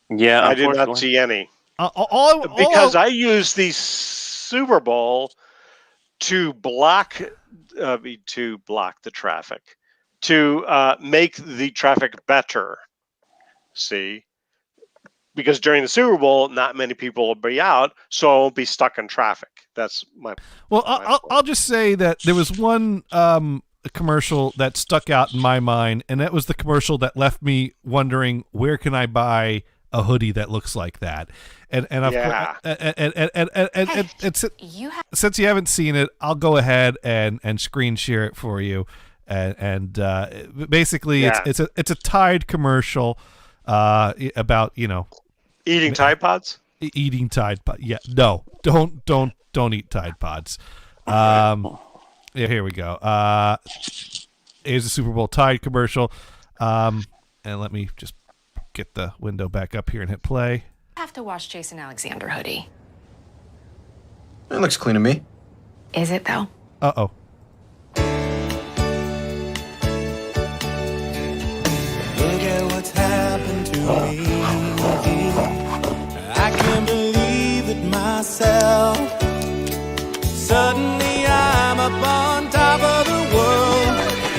Yeah, I did not see any. Because I use the Super Bowl to block the traffic, to make the traffic better. See, because during the Super Bowl, not many people will be out, so I won't be stuck in traffic. That's my. Well, I'll just say that there was one commercial that stuck out in my mind, and that was the commercial that left me wondering, where can I buy a hoodie that looks like that? And since you haven't seen it, I'll go ahead and screen share it for you. And basically, it's a Tide commercial about, you know, eating Tide Pods. Eating Tide Pods. Yeah, no, don't eat Tide Pods. Yeah, here we go. Here's a Super Bowl Tide commercial. And let me just get the window back up here and hit play. I have to wash Jason Alexander hoodie. It looks clean to me. Is it though? Uh-oh. Look at what's happened to me. I can't believe it myself. Suddenly I'm up on top of the world.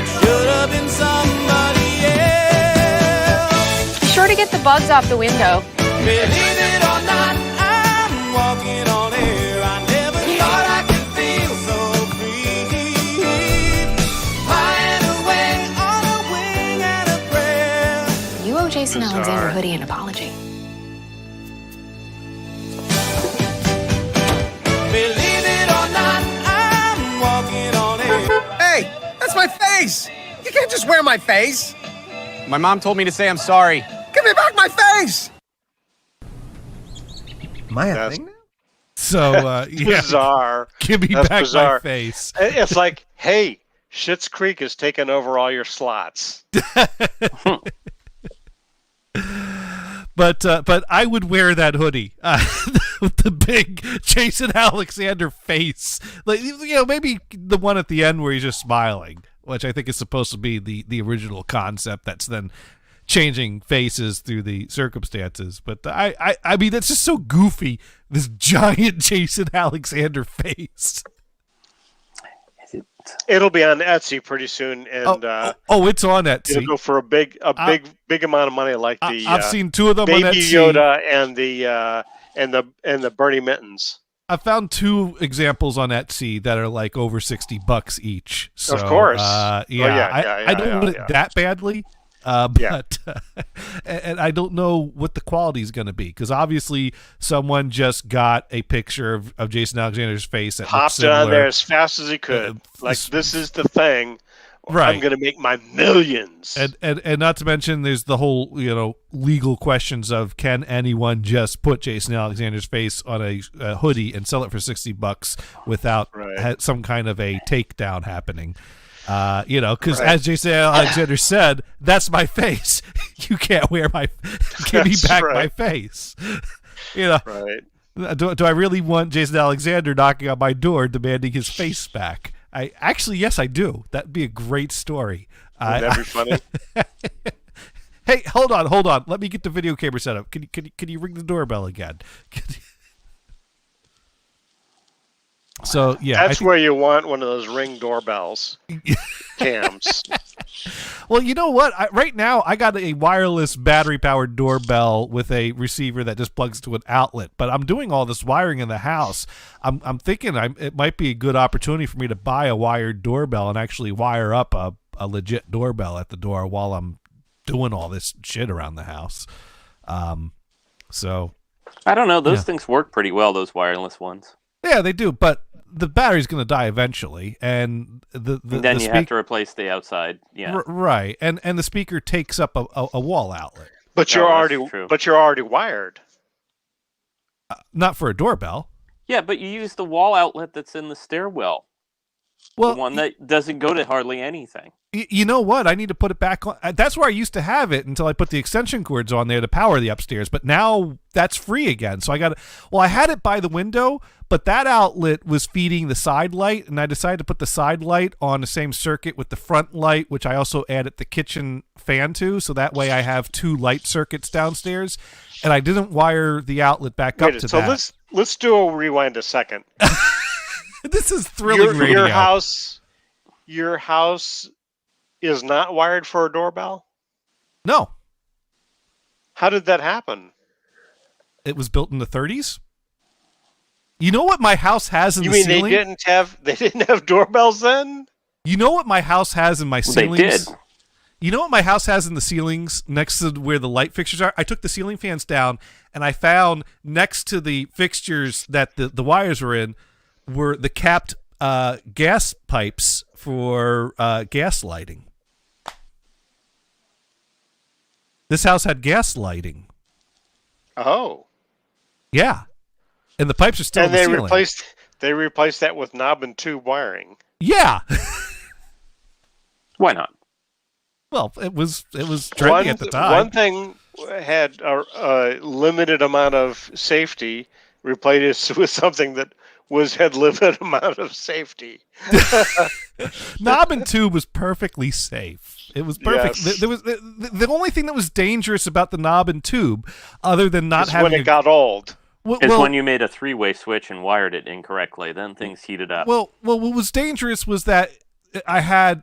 Should have been somebody else. Be sure to get the bugs off the window. Believe it or not, I'm walking on air. I never thought I could feel so free. Flying away on a wing and a prayer. You owe Jason Alexander hoodie an apology. Believe it or not, I'm walking on air. Hey, that's my face! You can't just wear my face! My mom told me to say I'm sorry. Give me back my face! Am I a thing now? So, Bizarre. Give me back my face. It's like, hey, Schitt's Creek has taken over all your slots. But I would wear that hoodie with the big Jason Alexander face. Like, you know, maybe the one at the end where he's just smiling, which I think is supposed to be the original concept that's then changing faces through the circumstances. But I mean, that's just so goofy, this giant Jason Alexander face. It'll be on Etsy pretty soon, and it's on Etsy. It'll go for a big amount of money, like the I've seen two of them Baby on Etsy. Yoda and the Bernie Mittens. I found two examples on Etsy that are like over $60 each. So, of course, I don't want it that badly. But and I don't know what the quality is going to be, because obviously someone just got a picture of Jason Alexander's face that popped it on there as fast as he could. This is the thing. Right. I'm going to make my millions. And not to mention, there's the whole, you know, legal questions of, can anyone just put Jason Alexander's face on a hoodie and sell it for $60 without some kind of a takedown happening? Because as Jason Alexander said, that's my face. You can't wear give me back my face. Right. Do I really want Jason Alexander knocking on my door demanding his face back? Yes, I do. That'd be a great story. Would that be funny? Hey, hold on. Let me get the video camera set up. Can you ring the doorbell again? So yeah, that's where you want one of those Ring doorbells cams. Well, you know what? Right now, I got a wireless battery-powered doorbell with a receiver that just plugs to an outlet. But I'm doing all this wiring in the house. I'm thinking it might be a good opportunity for me to buy a wired doorbell and actually wire up a legit doorbell at the door while I'm doing all this shit around the house. So I don't know. Those things work pretty well. Those wireless ones. Yeah, they do. But the battery's going to die eventually, and then you have to replace the outside. Yeah, right. And the speaker takes up a wall outlet. But you're already wired. Not for a doorbell. Yeah, but you use the wall outlet that's in the stairwell. Well, the one that doesn't go to hardly anything. You know what? I need to put it back on. That's where I used to have it until I put the extension cords on there to power the upstairs. But now that's free again. So I had it by the window, but that outlet was feeding the side light, and I decided to put the side light on the same circuit with the front light, which I also added the kitchen fan to. So that way I have 2 light circuits downstairs, and I didn't wire the outlet back up to that. So let's do a rewind a second. This is thrilling radio. Your house is not wired for a doorbell? No. How did that happen? It was built in the 30s. You know what my house has in the ceiling? You mean they didn't have doorbells then? You know what my house has in my ceilings? They did. You know what my house has in the ceilings next to where the light fixtures are? I took the ceiling fans down, and I found next to the fixtures that the wires were in were the capped gas pipes for gas lighting. This house had gas lighting. Oh. Yeah. And the pipes are still in the ceiling. They replaced that with knob and tube wiring. Yeah. Why not? Well, it was trendy at the time. One thing had a limited amount of safety, replaced with something that had limited amount of safety. Knob and tube was perfectly safe. It was perfect. Yes. There was the only thing that was dangerous about the knob and tube, other than not having when it got old. When you made a 3-way switch and wired it incorrectly, then things heated up. Well, what was dangerous was that I had,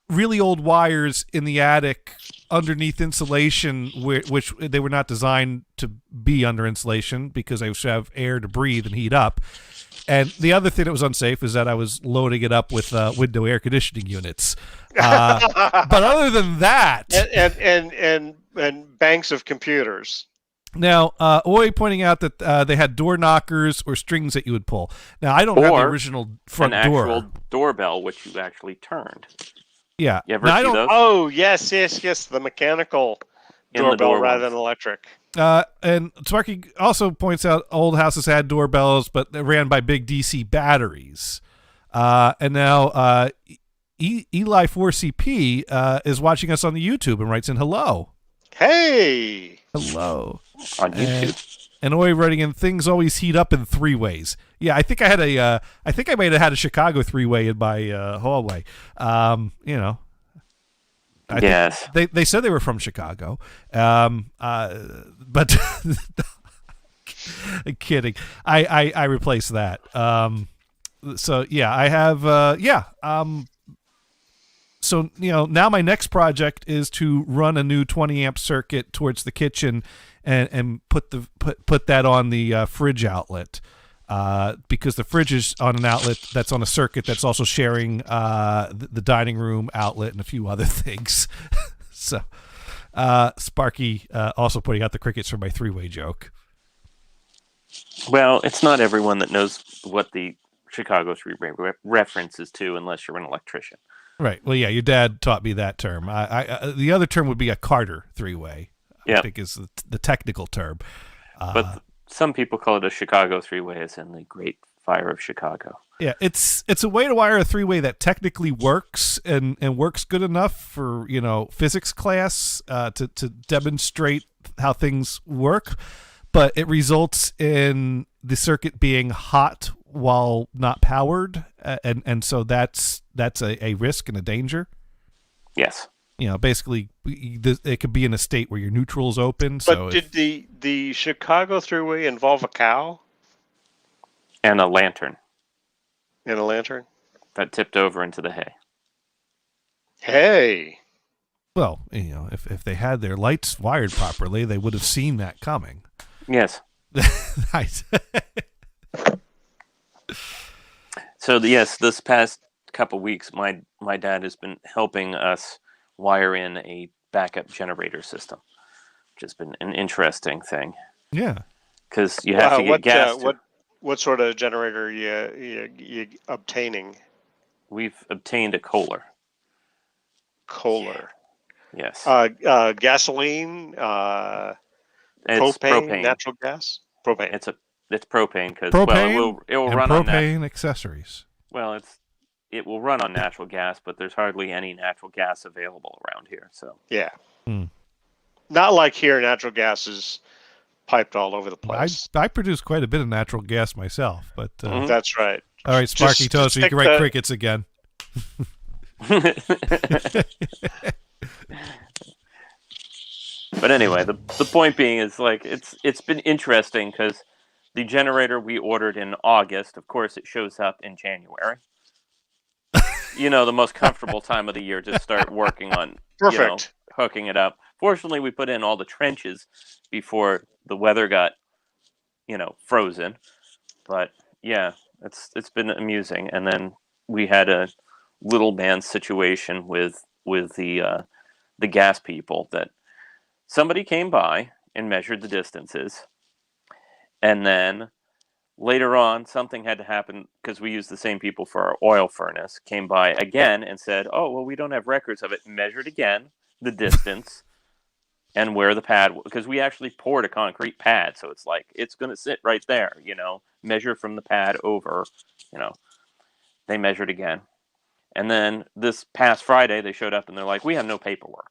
really old wires in the attic underneath insulation, which they were not designed to be under insulation because I should have air to breathe and heat up. And the other thing that was unsafe is that I was loading it up with window air conditioning units. But other than that, and banks of computers. Now, Oi pointing out that they had door knockers or strings that you would pull. Now, I don't have the original front door. An actual doorbell, which you actually turned. Yeah. You ever see those? Oh, yes. The mechanical doorbell rather than electric. And Sparky also points out old houses had doorbells, but they ran by big DC batteries. And now Eli4CP is watching us on the YouTube and writes in hello. Hey! Hello. On YouTube. And Oi writing in, things always heat up in 3 ways. Yeah, I think I might have had a Chicago 3-way in my hallway. Yes. They said they were from Chicago. But kidding. I replaced that. So yeah, I have so now my next project is to run a new 20 amp circuit towards the kitchen and put that on the fridge outlet. Because the fridge is on an outlet that's on a circuit that's also sharing the dining room outlet and a few other things. So Sparky also putting out the crickets for my 3-way joke. Well, it's not everyone that knows what the Chicago 3-way references to unless you're an electrician. Right. Well, yeah, your dad taught me that term. The other term would be a Carter 3-way. Yep. I think is the technical term. But some people call it a Chicago 3-way, as in the Great Fire of Chicago. Yeah, it's a way to wire a three-way that technically works and works good enough for, physics class to demonstrate how things work, but it results in the circuit being hot while not powered, and so that's a risk and a danger. Yes. Basically, it could be in a state where your neutral's open. But did the Chicago Thruway involve a cow And a lantern and a lantern? that tipped over into the hay. Hey. Well, if they had their lights wired properly, they would have seen that coming. Yes. Nice. So yes, this past couple weeks, my dad has been helping us wire in a backup generator system, which has been an interesting thing. Yeah. Because you have to get gas. What sort of generator are you obtaining? We've obtained a Kohler. Kohler. Yes. Gasoline. It's propane, natural gas. Propane. It's propane because it will and run propane on that. accessories. Well, it will run on natural gas, but there's hardly any natural gas available around here. So yeah, not like here. Natural gas is piped all over the place. I produce quite a bit of natural gas myself, but that's right. All right, Sparky Toast, you can write crickets again. But anyway, the point being is it's been interesting because the generator we ordered in August, of course, it shows up in January. The most comfortable time of the year to start working on hooking it up. Fortunately, we put in all the trenches before the weather got frozen. But yeah, it's been amusing. And then we had a little man situation with the gas people that somebody came by and measured the distances, and then later on something had to happen because we used the same people for our oil furnace, came by again and said, oh, well, we don't have records of it, measured again the distance and where the pad, because we actually poured a concrete pad, so it's like it's going to sit right there, measure from the pad over, they measured again. And then this past Friday they showed up and they're like, we have no paperwork.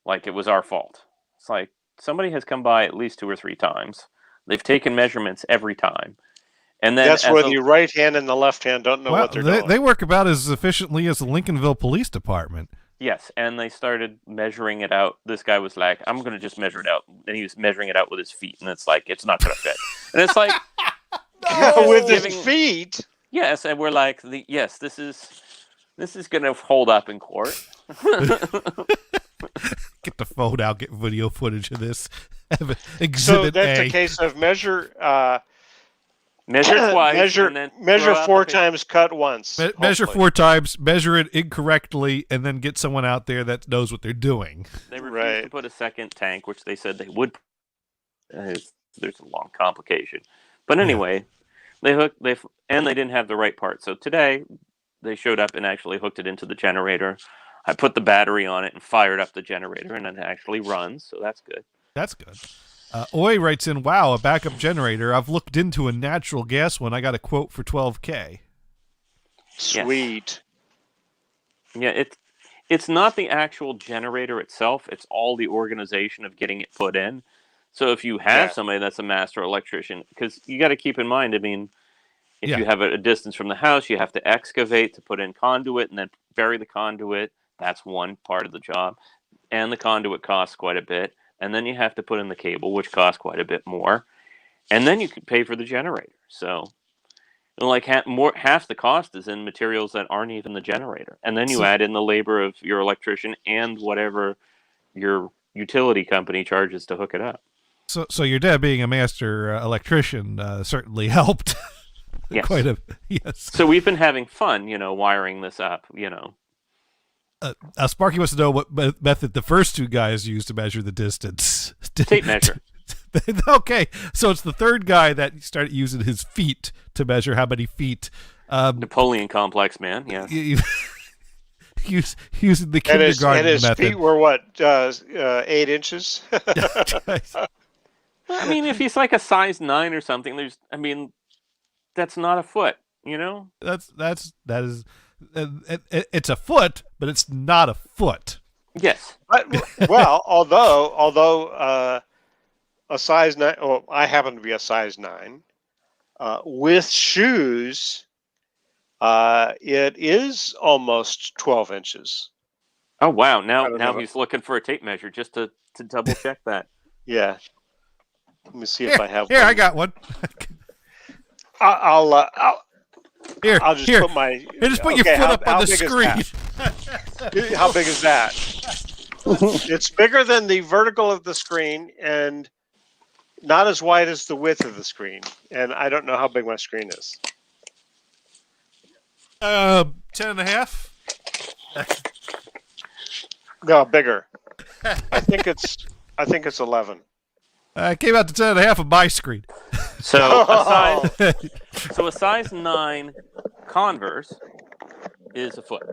Like it was our fault. It's like somebody has come by at least 2 or 3 times. They've taken measurements every time. And then that's where the right hand and the left hand don't know what they're doing. They work about as efficiently as the Lincolnville Police Department. Yes, and they started measuring it out. This guy was like, I'm going to just measure it out. And he was measuring it out with his feet. And it's like, it's not going to fit. And it's like... with his feet? Yes, and we're like, this is going to hold up in court. Get the phone out, get video footage of this. Exhibit so that's A. a case of measure twice, measure 4 times, cut once. Measure 4 times, measure it incorrectly, and then get someone out there that knows what they're doing. They refused to put a second tank, which they said they would. There's a long complication, but anyway, they didn't have the right part. So today they showed up and actually hooked it into the generator. I put the battery on it and fired up the generator, and it actually runs, so that's good. That's good. Oi writes in, wow, a backup generator. I've looked into a natural gas one. I got a quote for $12,000. Sweet. Yes. Yeah, it's not the actual generator itself. It's all the organization of getting it put in. So if you have somebody that's a master electrician, because you got to keep in mind, I mean, if you have a distance from the house, you have to excavate to put in conduit and then bury the conduit. That's one part of the job. And the conduit costs quite a bit. And then you have to put in the cable, which costs quite a bit more. And then you could pay for the generator. So like half the cost is in materials that aren't even the generator. And then you add in the labor of your electrician and whatever your utility company charges to hook it up. So your dad being a master electrician certainly helped. Yes. Yes. So we've been having fun, wiring this up, Sparky wants to know what method the first 2 guys used to measure the distance. Tape measure. Okay, so it's the third guy that started using his feet to measure how many feet. Napoleon complex, man. Yeah. Using the kindergarten and his method. feet were what? 8 inches. I mean, if he's like a size 9 or something, that's not a foot. You know, that is it's a foot, but it's not a foot. yes. But, well, although a size 9, well, I happen to be a size 9. With shoes, it is almost 12 inches. Oh wow! Now he's looking for a tape measure just to double check that. Yeah. Let me see if I have Here, one. I got one. I'll just here. put my. Here, just put your foot up on the screen. How big is that? It's bigger than the vertical of the screen and not as wide as the width of the screen. And I don't know how big my screen is. 10.5. No, bigger. I think it's 11. I came out to 10.5 on my screen. So a size 9 Converse is a foot.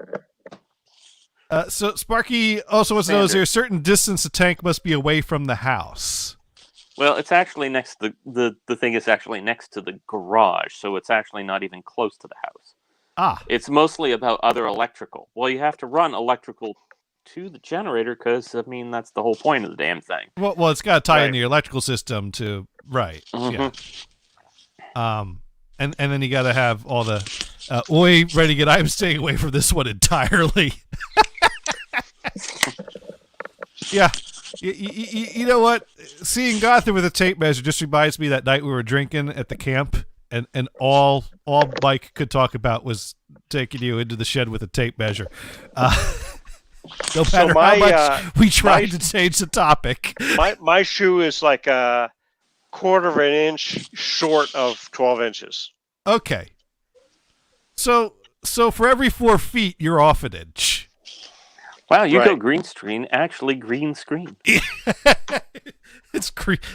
So Sparky also wants to know: is there a certain distance the tank must be away from the house? Well, it's actually next to the thing is actually next to the garage, so it's actually not even close to the house. Ah, It's mostly about other electrical. Well, you have to run electrical to the generator because, I mean, that's the whole point of the damn thing. well, it's got to tie Right. into your electrical system to Mhm. yeah. And then you got to have all the oi ready to get. I'm staying away from this one entirely. Yeah. You know what? Seeing Gotham with a tape measure just reminds me that night we were drinking at the camp, and all Mike could talk about was taking you into the shed with a tape measure. No matter how much we tried to change the topic. My shoe is like a quarter of an inch short of 12 inches. Okay. So for every 4 feet, you're off an inch. Wow, you go Right. green screen, actually green screen. It's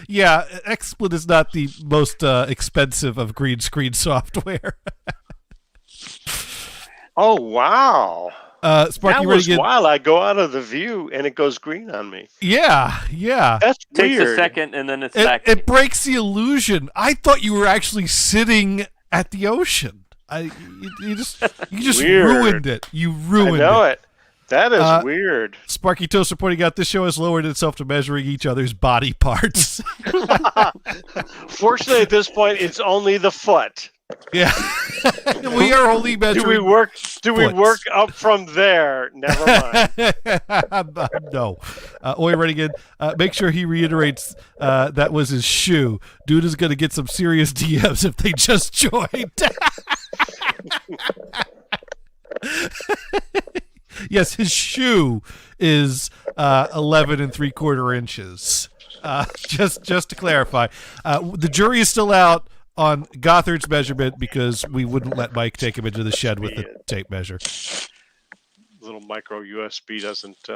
yeah. XSplit is not the most expensive of green screen software. Oh, wow. Sparky, That ready was to get? wild. I go out of the view and it goes green on me. Yeah. That's Takes weird. a second and then it's back. It breaks the illusion. I thought you were actually sitting at the ocean. You just Weird. ruined it. You ruined I know it. it. That is weird. Sparky Toaster pointing out this show has lowered itself to measuring each other's body parts. Fortunately, at this point, it's only the foot. Yeah. We are only measuring. Do we work up from there? Never mind. No. Oi, ready again. Make sure he reiterates that was his shoe. Dude is going to get some serious DMs if they just joined. Yes, his shoe is 11 3/4 inches. Just to clarify, the jury is still out on Gothard's measurement because we wouldn't let Mike take him into the shed with the tape measure. Little micro USB doesn't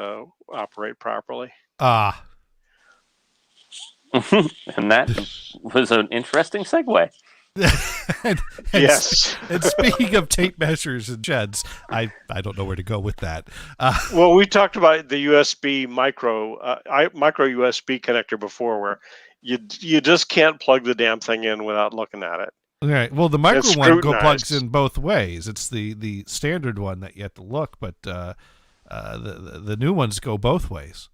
operate properly. Ah. And that was an interesting segue. and Yes. And speaking of tape measures and sheds, I don't know where to go with that. Well, we talked about the USB micro USB connector before, where you just can't plug the damn thing in without looking at it. All right. Well, the micro It's one scrutinized. plugs in both ways. It's the standard one that you have to look, but the new ones go both ways.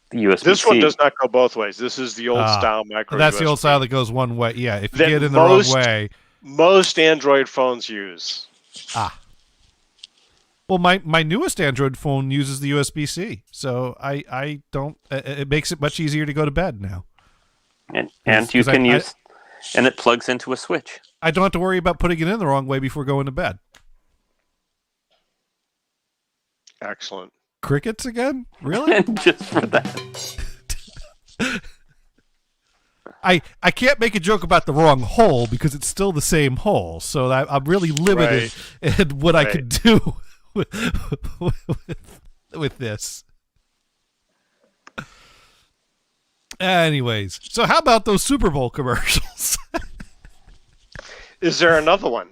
The USB-C. This one does not go both ways. This is the old style micro. That's USB the old style that goes one way. Yeah, if you that get in the wrong way. Most Android phones use. Well, my newest Android phone uses the USB-C, so I don't. It makes it much easier to go to bed now. And you can use, and it plugs into a switch. I don't have to worry about putting it in the wrong way before going to bed. Excellent. Crickets again? Really? And just for that. I can't make a joke about the wrong hole because it's still the same hole. So I'm really limited in what I can do with this. Anyways, so how about those Super Bowl commercials? Is there another one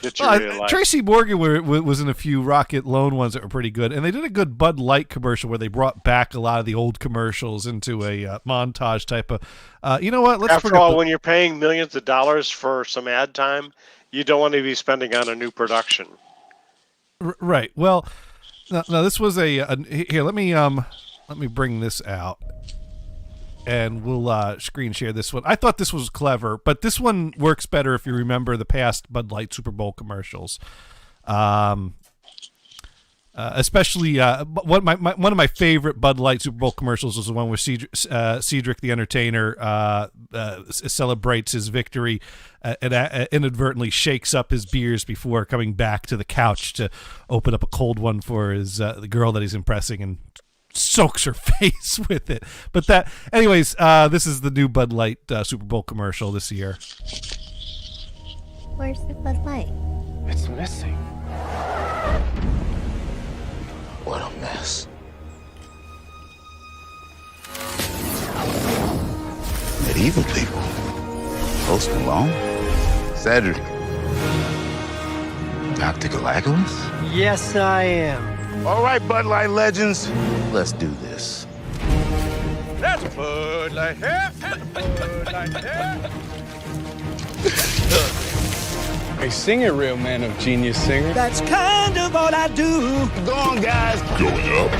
that you really like? Tracy Morgan was in a few Rocket Loan ones that were pretty good, and they did a good Bud Light commercial where they brought back a lot of the old commercials into a montage type of. You know what? After all, when you're paying millions of dollars for some ad time, you don't want to be spending on a new production. Right. Well, no, this was a here. Let me bring this out, and we'll screen share this one. I thought this was clever, but this one works better if you remember the past Bud Light Super Bowl commercials. Especially one of my favorite Bud Light Super Bowl commercials was the one where Cedric the Entertainer celebrates his victory and inadvertently shakes up his beers before coming back to the couch to open up a cold one for his the girl that he's impressing and soaks her face with it. But anyways, this is the new Bud Light Super Bowl commercial this year. Where's the Bud Light? It's missing. What a mess. Medieval people. Post Malone. Cedric. Dr. Galagos? Yes, I am. All right, Bud Light legends. Let's do this. That's Bud Light. Bud Light. Hey, sing it, real man of genius singer. That's kind of all I do. Go on, guys. Going up.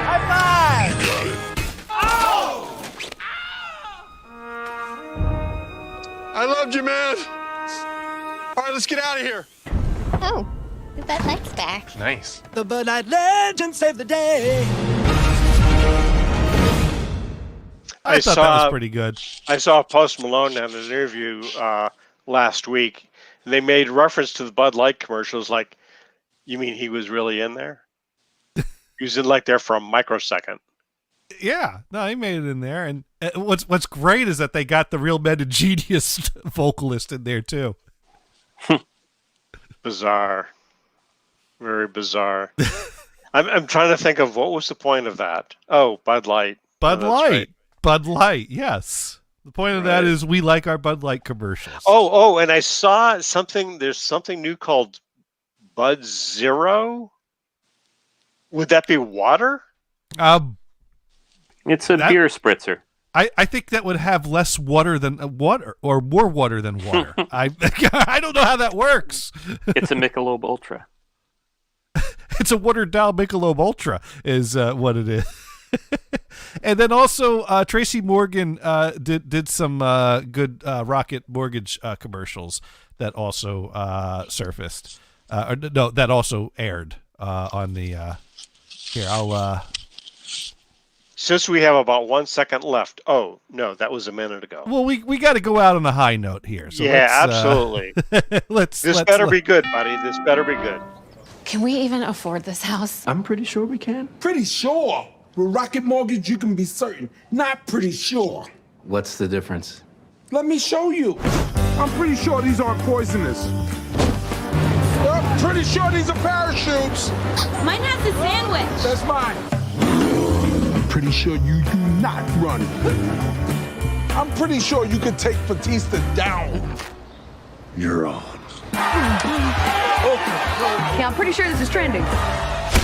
High five. You got it. Oh! I loved you, man. All right, let's get out of here. Oh, the Bud Light's back. Nice. The Bud Light legend saved the day. I thought that was pretty good. I saw Post Malone on an interview last week. They made reference to the Bud Light commercials. Like, you mean he was really in there? He was in like there for a microsecond. Yeah, no, he made it in there. And what's great is that they got the real Men of Genius vocalist in there too. Bizarre, very bizarre. I'm trying to think of what was the point of that. Oh, Bud Light. Bud Oh, Light. right. Bud Light, yes. The point of that is we like our Bud Light commercials. Oh, and I saw something. There's something new called Bud Zero. Would that be water? It's a beer spritzer. I think that would have less water than water, or more water than water. I don't know how that works. It's a Michelob Ultra. It's a watered down Michelob Ultra is what it is. And then also Tracy Morgan did some good Rocket Mortgage commercials that also surfaced. That also aired on the. Here, I'll. Since we have about 1 second left. Oh no, that was a minute ago. Well, we got to go out on a high note here. So yeah, absolutely. This better be good, buddy. This better be good. Can we even afford this house? I'm pretty sure we can. Pretty sure. With Rocket Mortgage, you can be certain. Not pretty sure. What's the difference? Let me show you. I'm pretty sure these aren't poisonous. I'm pretty sure these are parachutes. Mine has the sandwich. That's mine. I'm pretty sure you do not run. I'm pretty sure you could take Batista down. You're on. Yeah, I'm pretty sure this is trending.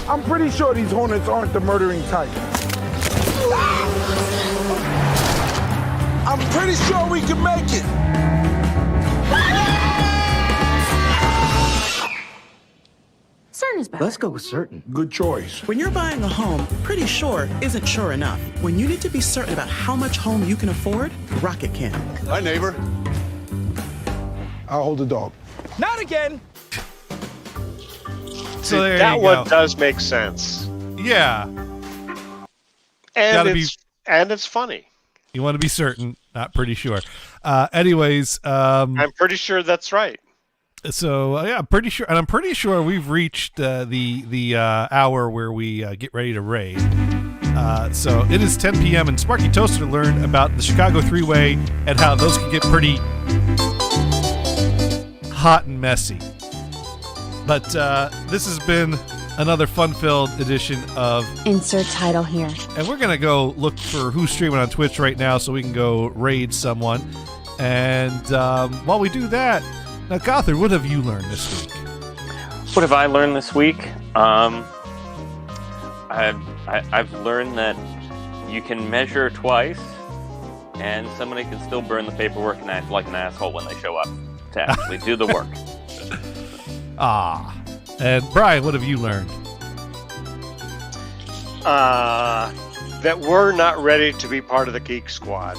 I'm pretty sure these hornets aren't the murdering type. I'm pretty sure we can make it. Certain is better. Let's go with certain. Good choice. When you're buying a home, pretty sure isn't sure enough. When you need to be certain about how much home you can afford, Rocket can. Hi, neighbor. I'll hold the dog. Not again. So there that you one go. does make sense. Yeah. And it's funny. You want to be certain, not pretty sure. Anyways, I'm pretty sure that's right. So yeah, I'm pretty sure, and I'm pretty sure we've reached the hour where we get ready to raid. So it is 10 p.m. and Sparky Toaster learned about the Chicago Three-Way and how those can get pretty hot and messy. But this has been another fun-filled edition of Insert title here. And we're gonna go look for who's streaming on Twitch right now, so we can go raid someone. And while we do that. Now, Gothard, what have you learned this week? What have I learned this week? I've learned that you can measure twice and somebody can still burn the paperwork and act like an asshole when they show up to actually do the work. And Brian, what have you learned? That we're not ready to be part of the Geek Squad.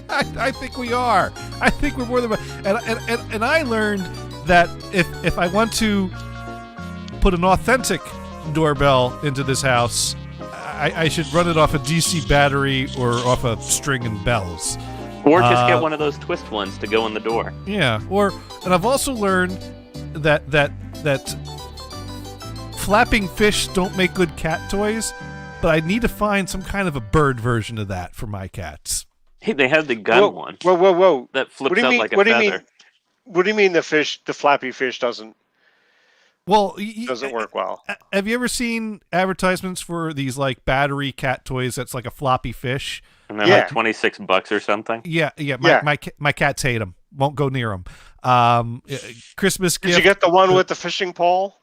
I think we are. I think we're more than... And I learned that if I want to put an authentic doorbell into this house, I should run it off a DC battery or off a string and bells. Or just get one of those twist ones to go in the door. Yeah. And I've also learned that flapping fish don't make good cat toys, but I need to find some kind of a bird version of that for my cats. Hey, they have the gun one. Whoa. That flips up like a feather. What do you mean the flappy fish doesn't work well? Have you ever seen advertisements for these like battery cat toys that's like a floppy fish? And they're like $26 or something? Yeah. My cats hate them. Won't go near them. Christmas gift. Did you get the one with the fishing pole?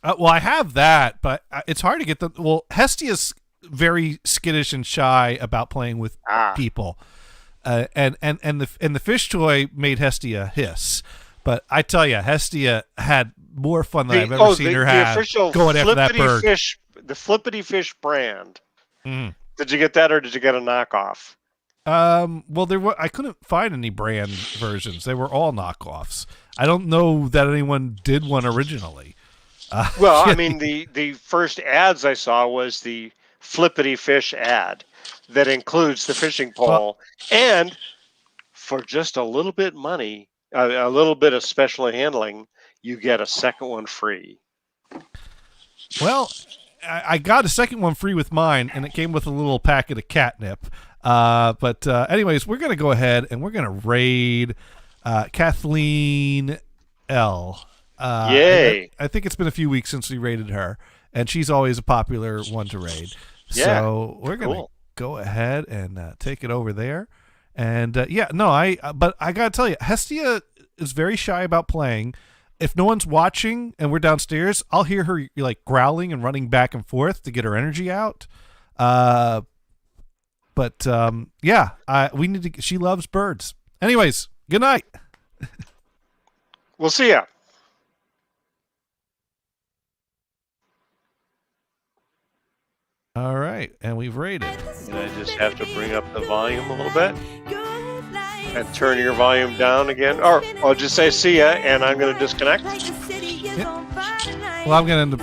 Well, I have that, but it's hard to get the... Well, Hestia's very skittish and shy about playing with people. And the fish toy made Hestia hiss. But I tell you, Hestia had more fun than I've ever seen her have going after that bird. The Flippity Fish brand. Did you get that, or did you get a knockoff? Well, I couldn't find any brand versions. They were all knockoffs. I don't know that anyone did one originally. I mean, the first ads I saw was the Flippity Fish ad that includes the fishing pole, and for just a little bit money, a little bit of special handling, you get a second one free. Well, I got a second one free with mine, and it came with a little packet of catnip. But anyways, we're going to go ahead and we're going to raid Kathleen L. Yay! I think it's been a few weeks since we raided her, and she's always a popular one to raid. Yeah, so we're going to go ahead and take it over there. And but I got to tell you, Hestia is very shy about playing. If no one's watching and we're downstairs, I'll hear her like growling and running back and forth to get her energy out. We need to. She loves birds. Anyways, good night. We'll see ya. All right, and we've raided. And I just have to bring up the volume a little bit and turn your volume down again. Or I'll just say see ya, and I'm going to disconnect. Well, I'm going to